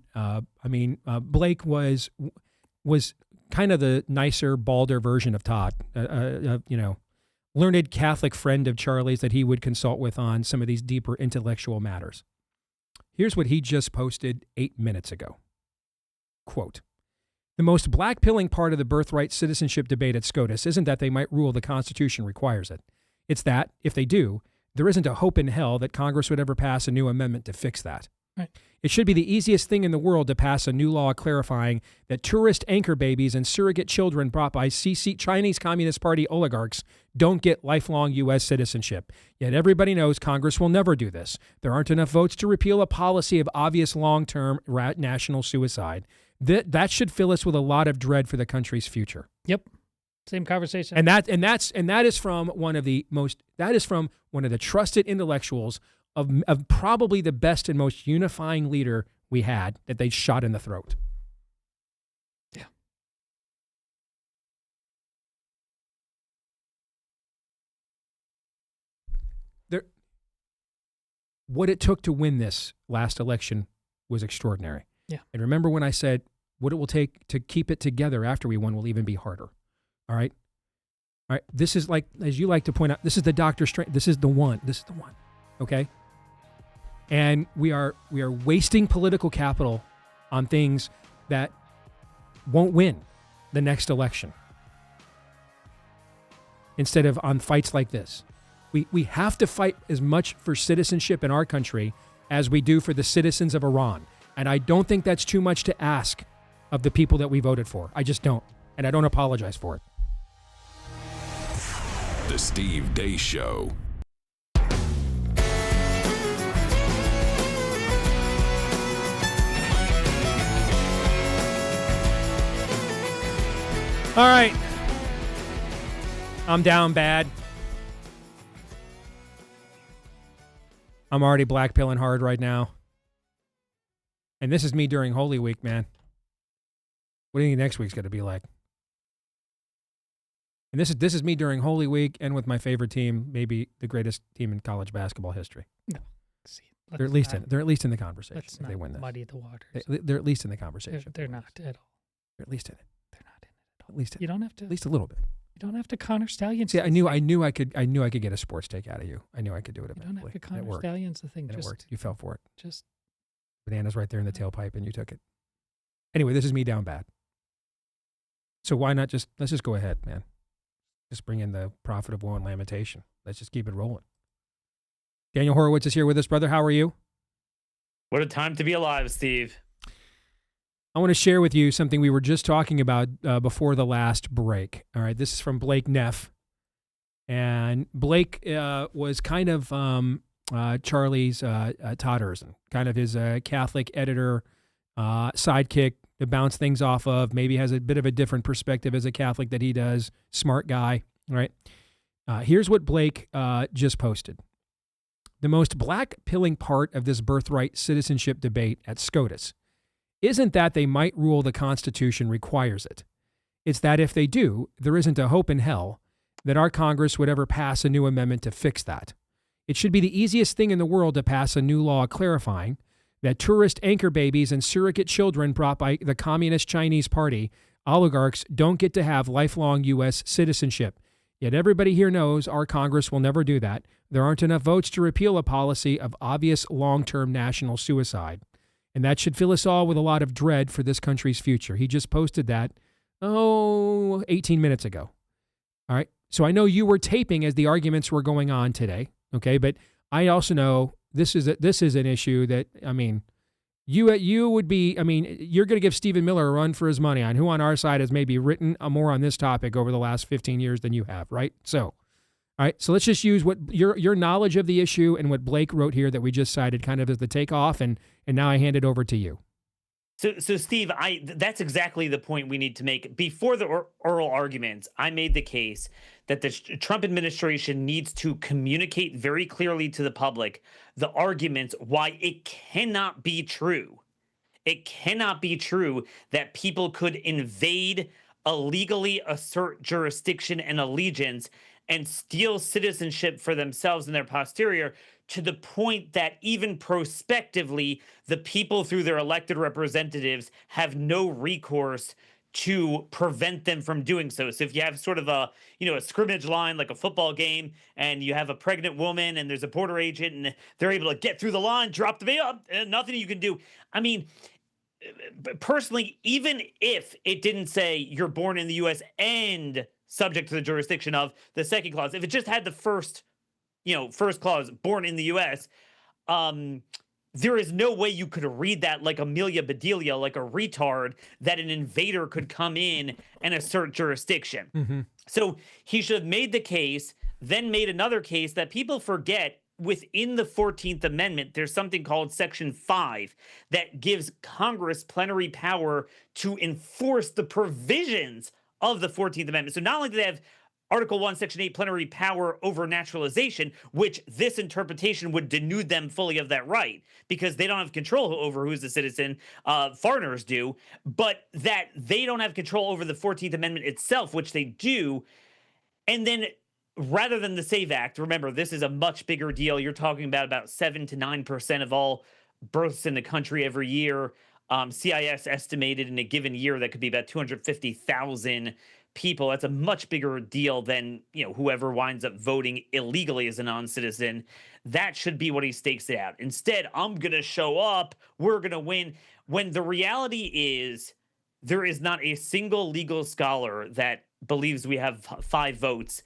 Blake was kind of the nicer, balder version of Todd, learned Catholic friend of Charlie's that he would consult with on some of these deeper intellectual matters. Here's what he just posted 8 minutes ago. Quote, "The most black-pilling part of the birthright citizenship debate at SCOTUS isn't that they might rule the Constitution requires it. It's that, if they do, there isn't a hope in hell that Congress would ever pass a new amendment to fix that. Right. It should be the easiest thing in the world to pass a new law clarifying that tourist anchor babies and surrogate children brought by Chinese Communist Party oligarchs don't get lifelong U.S. citizenship. Yet everybody knows Congress will never do this. There aren't enough votes to repeal a policy of obvious long-term national suicide. That should fill us with a lot of dread for the country's future." Yep. Same conversation. And that is from one of the trusted intellectuals of probably the best and most unifying leader we had that they shot in the throat. Yeah. What it took to win this last election was extraordinary. Yeah. And remember when I said what it will take to keep it together after we won will even be harder. All right. All right. This is like, as you like to point out, this is the Dr. Strange. This is the one. This is the one. Okay. And we are wasting political capital on things that won't win the next election instead of on fights like this. We have to fight as much for citizenship in our country as we do for the citizens of Iran. And I don't think that's too much to ask of the people that we voted for. I just don't. And I don't apologize for it. The Steve Deace Show. All right. I'm down bad. I'm already blackpilling hard right now. And this is me during Holy Week, man. What do you think next week's going to be like? And this is me during Holy Week and with my favorite team, maybe the greatest team in college basketball history. No. See, they're at least in the conversation. Let's if not they win this. muddy the waters. They're at least in the conversation. They're not at all. They're at least in it. They're not in it at all. At least you don't have to. At least a little bit. You don't have to Connor Stallions. See, I knew I could get a sports take out of you. I knew I could do it eventually. You don't have to Connor Stallions the thing. And just, it worked. You fell for it. Just Banana's right there in the tailpipe, and you took it. Anyway, this is me down bad. So why not let's just go ahead, man. Just bring in the prophet of woe and lamentation. Let's just keep it rolling. Daniel Horowitz is here with us, brother. How are you? What a time to be alive, Steve. I want to share with you something we were just talking about before the last break. All right, this is from Blake Neff. And Blake was kind of Charlie's Todd Erzen, kind of his Catholic editor, sidekick to bounce things off of, maybe has a bit of a different perspective as a Catholic that he does. Smart guy, right? Here's what Blake just posted. The most black-pilling part of this birthright citizenship debate at SCOTUS isn't that they might rule the Constitution requires it. It's that if they do, there isn't a hope in hell that our Congress would ever pass a new amendment to fix that. It should be the easiest thing in the world to pass a new law clarifying that tourist anchor babies and surrogate children brought by the Communist Chinese Party oligarchs don't get to have lifelong U.S. citizenship. Yet everybody here knows our Congress will never do that. There aren't enough votes to repeal a policy of obvious long-term national suicide. And that should fill us all with a lot of dread for this country's future. He just posted that 18 minutes ago. All right. So I know you were taping as the arguments were going on today. Okay. But I also know this is an issue that, I mean, you would be, I mean, you're going to give Stephen Miller a run for his money on who on our side has maybe written more on this topic over the last 15 years than you have, right? So, all right, so let's just use what your knowledge of the issue and what Blake wrote here that we just cited kind of as the takeoff, and now I hand it over to you. So Steve, that's exactly the point we need to make. Before the oral arguments, I made the case that the Trump administration needs to communicate very clearly to the public the arguments why it cannot be true. It cannot be true that people could invade, illegally assert jurisdiction and allegiance, and steal citizenship for themselves and their posterior, to the point that even prospectively, the people through their elected representatives have no recourse to prevent them from doing so. So if you have sort of a scrimmage line like a football game, and you have a pregnant woman and there's a border agent and they're able to get through the line, drop the baby up, nothing you can do. I mean, personally, even if it didn't say you're born in the U.S. and subject to the jurisdiction of the second clause, if it just had the first clause, born in the U.S., there is no way you could read that like Amelia Bedelia, like a retard, that an invader could come in and assert jurisdiction. Mm-hmm. So he should have made the case, then made another case that people forget. Within the 14th Amendment, there's something called Section 5 that gives Congress plenary power to enforce the provisions of the 14th Amendment. So not only do they have Article 1, Section 8 plenary power over naturalization, which this interpretation would denude them fully of that right, because they don't have control over who's a citizen, foreigners do, but that they don't have control over the 14th Amendment itself, which they do. And then rather than the SAVE Act, remember, this is a much bigger deal. You're talking about 7 to 9% of all births in the country every year. CIS estimated in a given year that could be about 250,000 people. That's a much bigger deal than, whoever winds up voting illegally as a non-citizen. That should be what he stakes it out. Instead, I'm going to show up, we're going to win, when the reality is there is not a single legal scholar that believes we have 5 votes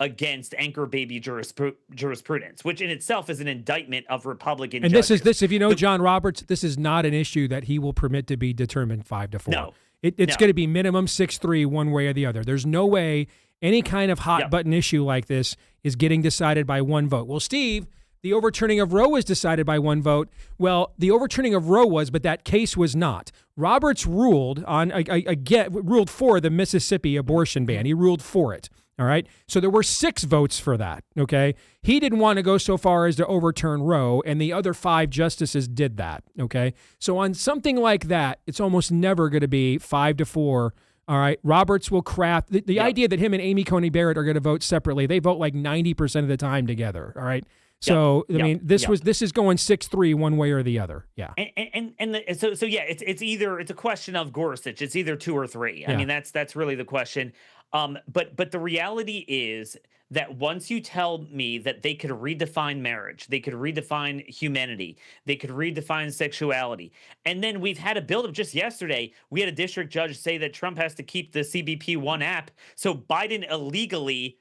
against anchor baby jurisprudence, which in itself is an indictment of Republican judges. And this, if you know John Roberts, this is not an issue that he will permit to be determined 5-4. No. It's going to be minimum 6-3 one way or the other. There's no way any kind of hot button issue like this is getting decided by one vote. Well, Steve, the overturning of Roe was decided by one vote. Well, the overturning of Roe was, but that case was not. Roberts ruled ruled for the Mississippi abortion ban. He ruled for it. All right. So there were 6 votes for that. OK, he didn't want to go so far as to overturn Roe, and the other 5 justices did that. OK, so on something like that, it's almost never going to be 5-4. All right. Roberts will craft the idea that him and Amy Coney Barrett are going to vote separately. They vote like 90% of the time together. All right. So I mean, this is going 6-3 one way or the other. Yeah. So it's a question of Gorsuch. It's either 2 or 3. I mean, that's really the question. But the reality is that once you tell me that they could redefine marriage, they could redefine humanity, they could redefine sexuality, and then we've had a buildup just yesterday. We had a district judge say that Trump has to keep the CBP One app. So Biden illegally,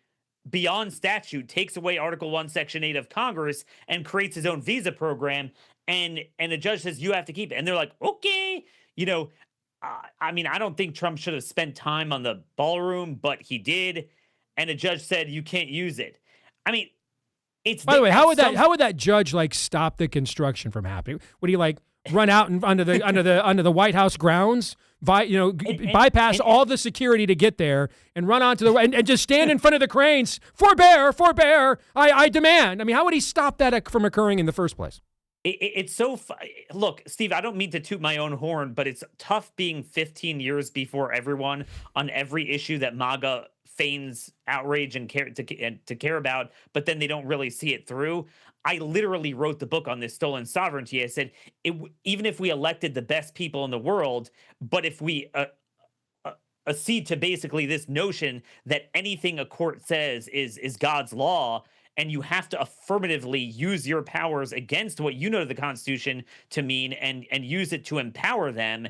beyond statute, takes away Article 1, Section 8 of Congress and creates his own visa program. And the judge says, you have to keep it. And they're like, okay, I mean, I don't think Trump should have spent time on the ballroom, but he did. And the judge said, you can't use it. I mean, it's... By the way, how would that judge stop the construction from happening? Would he run out under the White House grounds, bypass all the security to get there and run onto the and just stand in front of the cranes? Forbear, I demand. I mean, how would he stop that from occurring in the first place? It's so look, Steve, I don't mean to toot my own horn, but it's tough being 15 years before everyone on every issue that MAGA feigns outrage and care about, but then they don't really see it through. I literally wrote the book on this stolen sovereignty. I said, even if we elected the best people in the world, but if we accede to basically this notion that anything a court says is God's law, and you have to affirmatively use your powers against what you know the Constitution to mean and use it to empower them,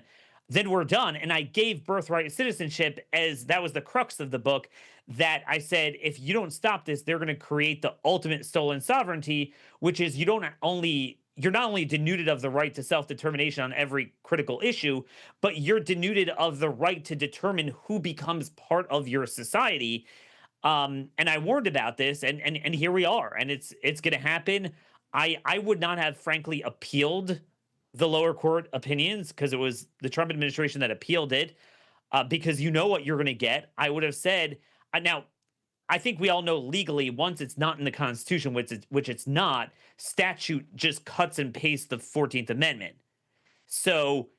then we're done. And I gave birthright citizenship as that was the crux of the book, that I said, if you don't stop this, they're going to create the ultimate stolen sovereignty, which is you're not only denuded of the right to self-determination on every critical issue, but you're denuded of the right to determine who becomes part of your society. And I warned about this, and here we are, and it's going to happen. I would not have, frankly, appealed the lower court opinions, because it was the Trump administration that appealed it, because you know what you're going to get. I would have said, now, I think we all know legally, once it's not in the Constitution, which it's not, statute just cuts and pastes the 14th Amendment. So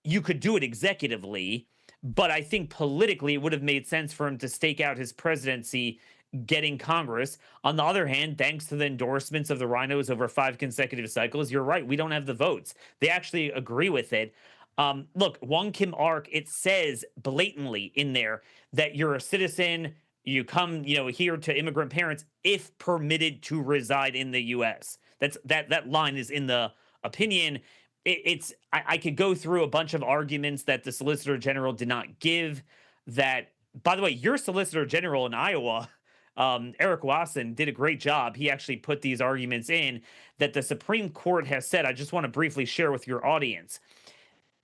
you could do it executively, but I think politically it would have made sense for him to stake out his presidency getting Congress. On the other hand, thanks to the endorsements of the rhinos over 5 consecutive cycles, you're right, we don't have the votes. They actually agree with it. Look, Wong Kim Ark, it says blatantly in there that you're a citizen, you come, here to immigrant parents if permitted to reside in the U.S. That line is in the opinion. I could go through a bunch of arguments that the Solicitor General did not give. That, by the way, your Solicitor General in Iowa, Eric Wasson, did a great job. He actually put these arguments in that the Supreme Court has said. I just want to briefly share with your audience.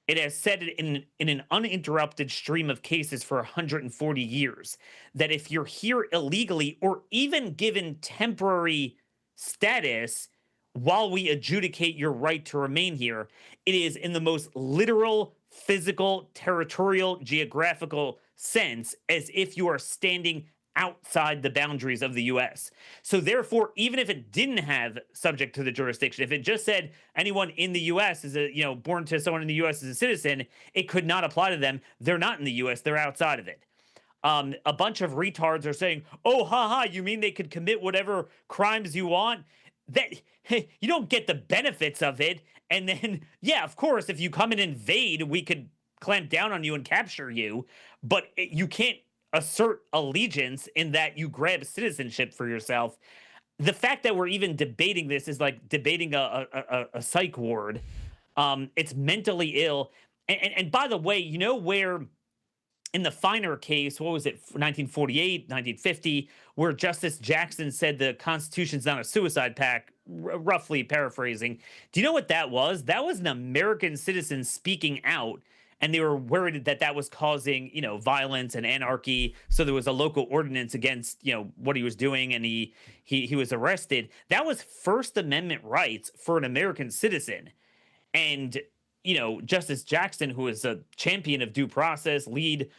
It has said in an uninterrupted stream of cases for 140 years that if you're here illegally or even given temporary status while we adjudicate your right to remain here, it is in the most literal, physical, territorial, geographical sense as if you are standing outside the boundaries of the U.S. So therefore, even if it didn't have subject to the jurisdiction, if it just said anyone in the U.S. is born to someone in the U.S. as a citizen, it could not apply to them. They're not in the U.S. They're outside of it. A bunch of retards are saying, "Oh, you mean they could commit whatever crimes you want?" That you don't get the benefits of it. And then, yeah, of course, if you come and invade, we could clamp down on you and capture you. But you can't assert allegiance in that you grab citizenship for yourself. The fact that we're even debating this is like debating a psych ward. It's mentally ill. And by the way, where in the Finer case, what was it, 1948, 1950, where Justice Jackson said the Constitution's not a suicide pact, roughly paraphrasing. Do you know what that was? That was an American citizen speaking out. And they were worried that that was causing, violence and anarchy. So there was a local ordinance against, what he was doing, and he was arrested. That was First Amendment rights for an American citizen. And, Justice Jackson, who is a champion of due process, lead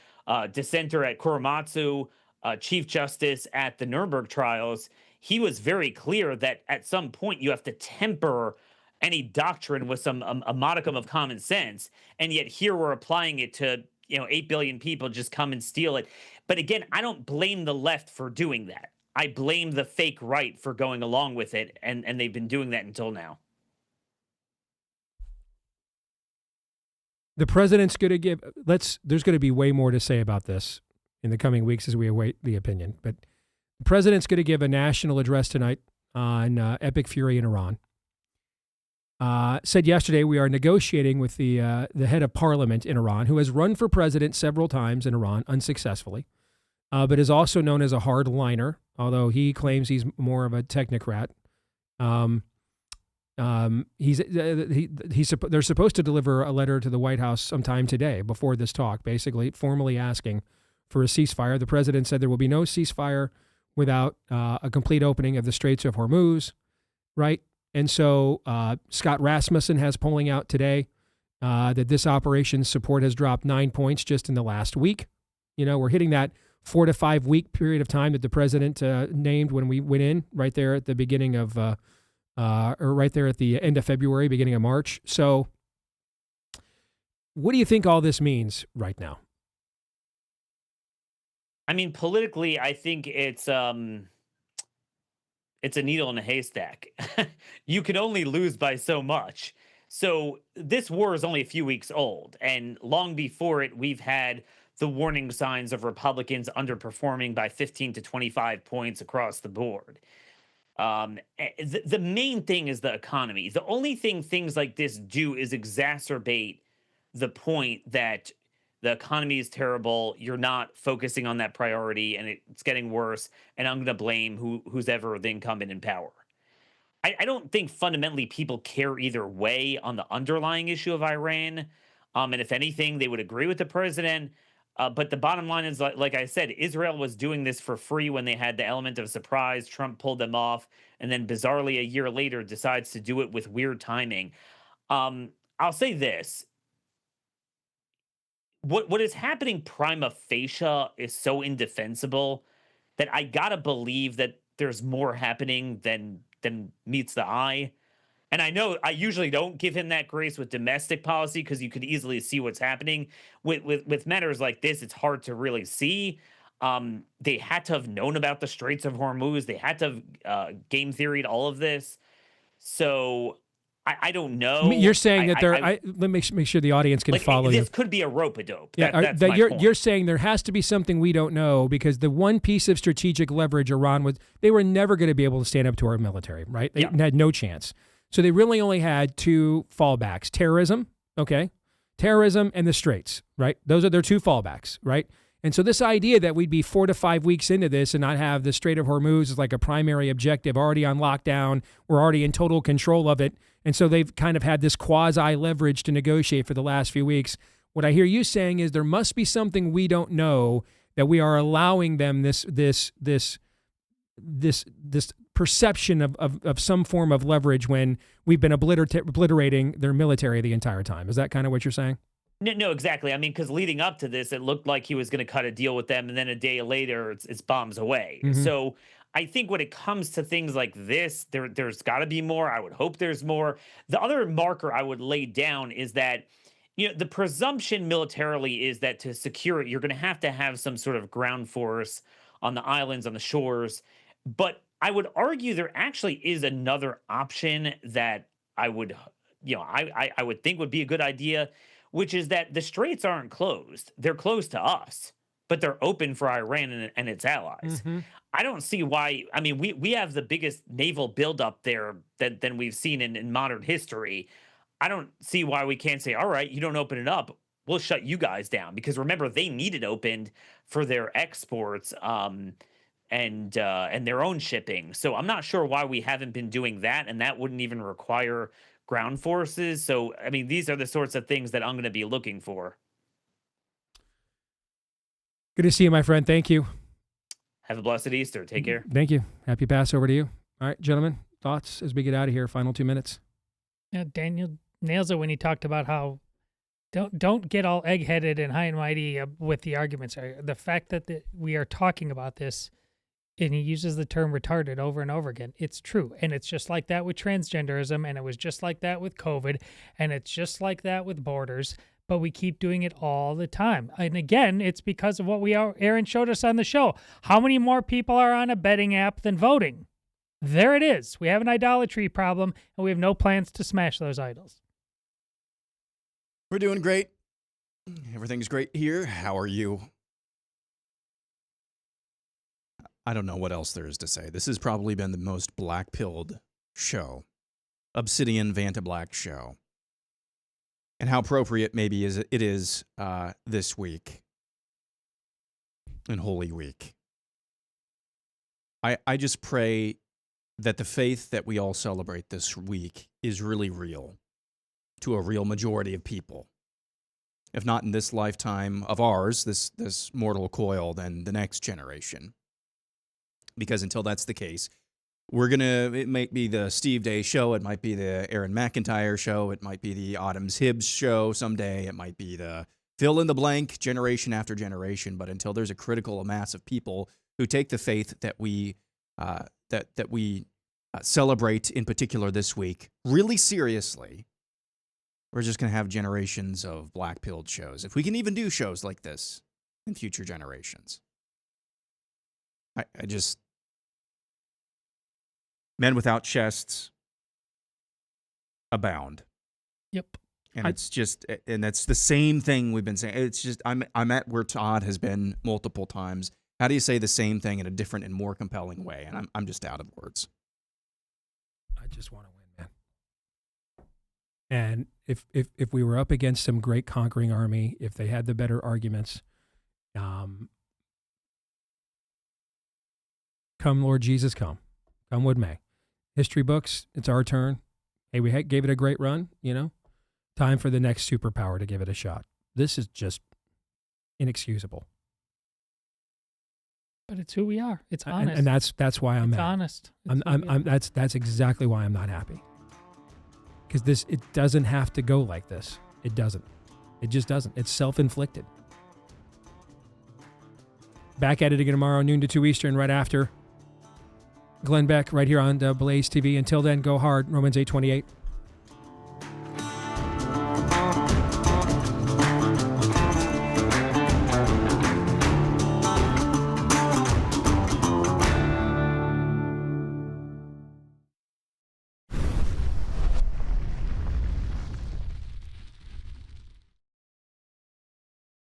dissenter at Korematsu, Chief Justice at the Nuremberg trials, he was very clear that at some point you have to temper any doctrine with a modicum of common sense, and yet here we're applying it to 8 billion people just come and steal it. But again, I don't blame the left for doing that. I blame the fake right for going along with it, and they've been doing that until now. The president's going to give. There's going to be way more to say about this in the coming weeks as we await the opinion. But the president's going to give a national address tonight on epic fury in Iran. Said yesterday, we are negotiating with the head of parliament in Iran, who has run for president several times in Iran unsuccessfully, but is also known as a hardliner, although he claims he's more of a technocrat. They're supposed to deliver a letter to the White House sometime today before this talk, basically formally asking for a ceasefire. The president said there will be no ceasefire without a complete opening of the Straits of Hormuz, right? And so Scott Rasmussen has polling out today that this operation's support has dropped 9 points just in the last week. We're hitting that 4 to 5 week period of time that the president named when we went in, right there at the beginning of, or right there at the end of February, beginning of March. So what do you think all this means right now? I mean, politically, I think it's a needle in a haystack. You can only lose by so much. So this war is only a few weeks old, and long before it, we've had the warning signs of Republicans underperforming by 15 to 25 points across the board. The main thing is the economy. The only thing things like this do is exacerbate the point that the economy is terrible, you're not focusing on that priority, and it's getting worse, and I'm going to blame who's ever the incumbent in power. I don't think fundamentally people care either way on the underlying issue of Iran. And if anything, they would agree with the president. But the bottom line is, like I said, Israel was doing this for free when they had the element of surprise. Trump pulled them off, and then bizarrely a year later decides to do it with weird timing. I'll say this. What is happening prima facie is so indefensible that I gotta believe that there's more happening than meets the eye. And I know I usually don't give him that grace with domestic policy because you could easily see what's happening. With matters like this, it's hard to really see. They had to have known about the Straits of Hormuz. They had to have game theoried all of this. So I don't know. You're saying that let me make sure the audience can follow you. This could be a rope-a-dope. Yeah, That's my point. You're saying there has to be something we don't know because the one piece of strategic leverage Iran was, they were never going to be able to stand up to our military, right? They had no chance. So they really only had two fallbacks: terrorism, terrorism, and the Straits, right? Those are their two fallbacks, right? And so this idea that we'd be 4 to 5 weeks into this and not have the Strait of Hormuz as like a primary objective, already on lockdown, we're already in total control of it. And so they've kind of had this quasi leverage to negotiate for the last few weeks. What I hear you saying is there must be something we don't know, that we are allowing them this perception of some form of leverage when we've been obliterating their military the entire time. Is that kind of what you're saying? No, exactly. I mean, because leading up to this, it looked like he was going to cut a deal with them, and then a day later, it's bombs away. Mm-hmm. So I think when it comes to things like this, there's got to be more. I would hope there's more. The other marker I would lay down is that, the presumption militarily is that to secure it, you're going to have some sort of ground force on the islands, on the shores. But I would argue there actually is another option that I would think would be a good idea, which is that the straits aren't closed. They're closed to us, but they're open for Iran and its allies. Mm-hmm. I don't see why. I mean, we have the biggest naval buildup there than we've seen in modern history. I don't see why we can't say, all right, you don't open it up, we'll shut you guys down. Because remember, they need it opened for their exports and their own shipping. So I'm not sure why we haven't been doing that, and that wouldn't even require ground forces. So, I mean, these are the sorts of things that I'm going to be looking for. Good to see you, my friend. Thank you. Have a blessed Easter. Take care. Thank you. Happy Passover to you. All right, gentlemen, thoughts as we get out of here? Final 2 minutes. Yeah, Daniel nails it when he talked about how don't get all egg-headed and high and mighty with the arguments. The fact that we are talking about this, and he uses the term retarded over and over again. It's true. And it's just like that with transgenderism, and it was just like that with COVID, and it's just like that with borders, but we keep doing it all the time. And again, it's because of what Aaron showed us on the show. How many more people are on a betting app than voting? There it is. We have an idolatry problem, and we have no plans to smash those idols. We're doing great. Everything's great here. How are you? I don't know what else there is to say. This has probably been the most black-pilled show. Obsidian Vanta Black show. And how appropriate maybe it is this week. In Holy Week. I just pray that the faith that we all celebrate this week is really real to a real majority of people. If not in this lifetime of ours, this mortal coil, then the next generation. Because until that's the case, it might be the Steve Day show, it might be the Aaron McIntyre show, it might be the Autumn's Hibbs show someday, it might be the fill in the blank generation after generation. But until there's a critical mass of people who take the faith that we celebrate in particular this week really seriously, we're just going to have generations of black-pilled shows. If we can even do shows like this in future generations. I just... Men without chests abound. Yep. And and that's the same thing we've been saying. It's just, I'm at where Todd has been multiple times. How do you say the same thing in a different and more compelling way? And I'm just out of words. I just want to And if we were up against some great conquering army, if they had the better arguments, come Lord Jesus, come what may. History books, it's our turn. Hey, we gave it a great run, Time for the next superpower to give it a shot. This is just inexcusable. But it's who we are. It's honest. And that's why I'm it's mad. Honest. That's exactly why I'm not happy. Because it doesn't have to go like this. It doesn't. It just doesn't. It's self-inflicted. Back at it again tomorrow, noon to 2 Eastern, right after Glenn Beck, right here on Blaze TV. Until then, go hard. Romans 8:28.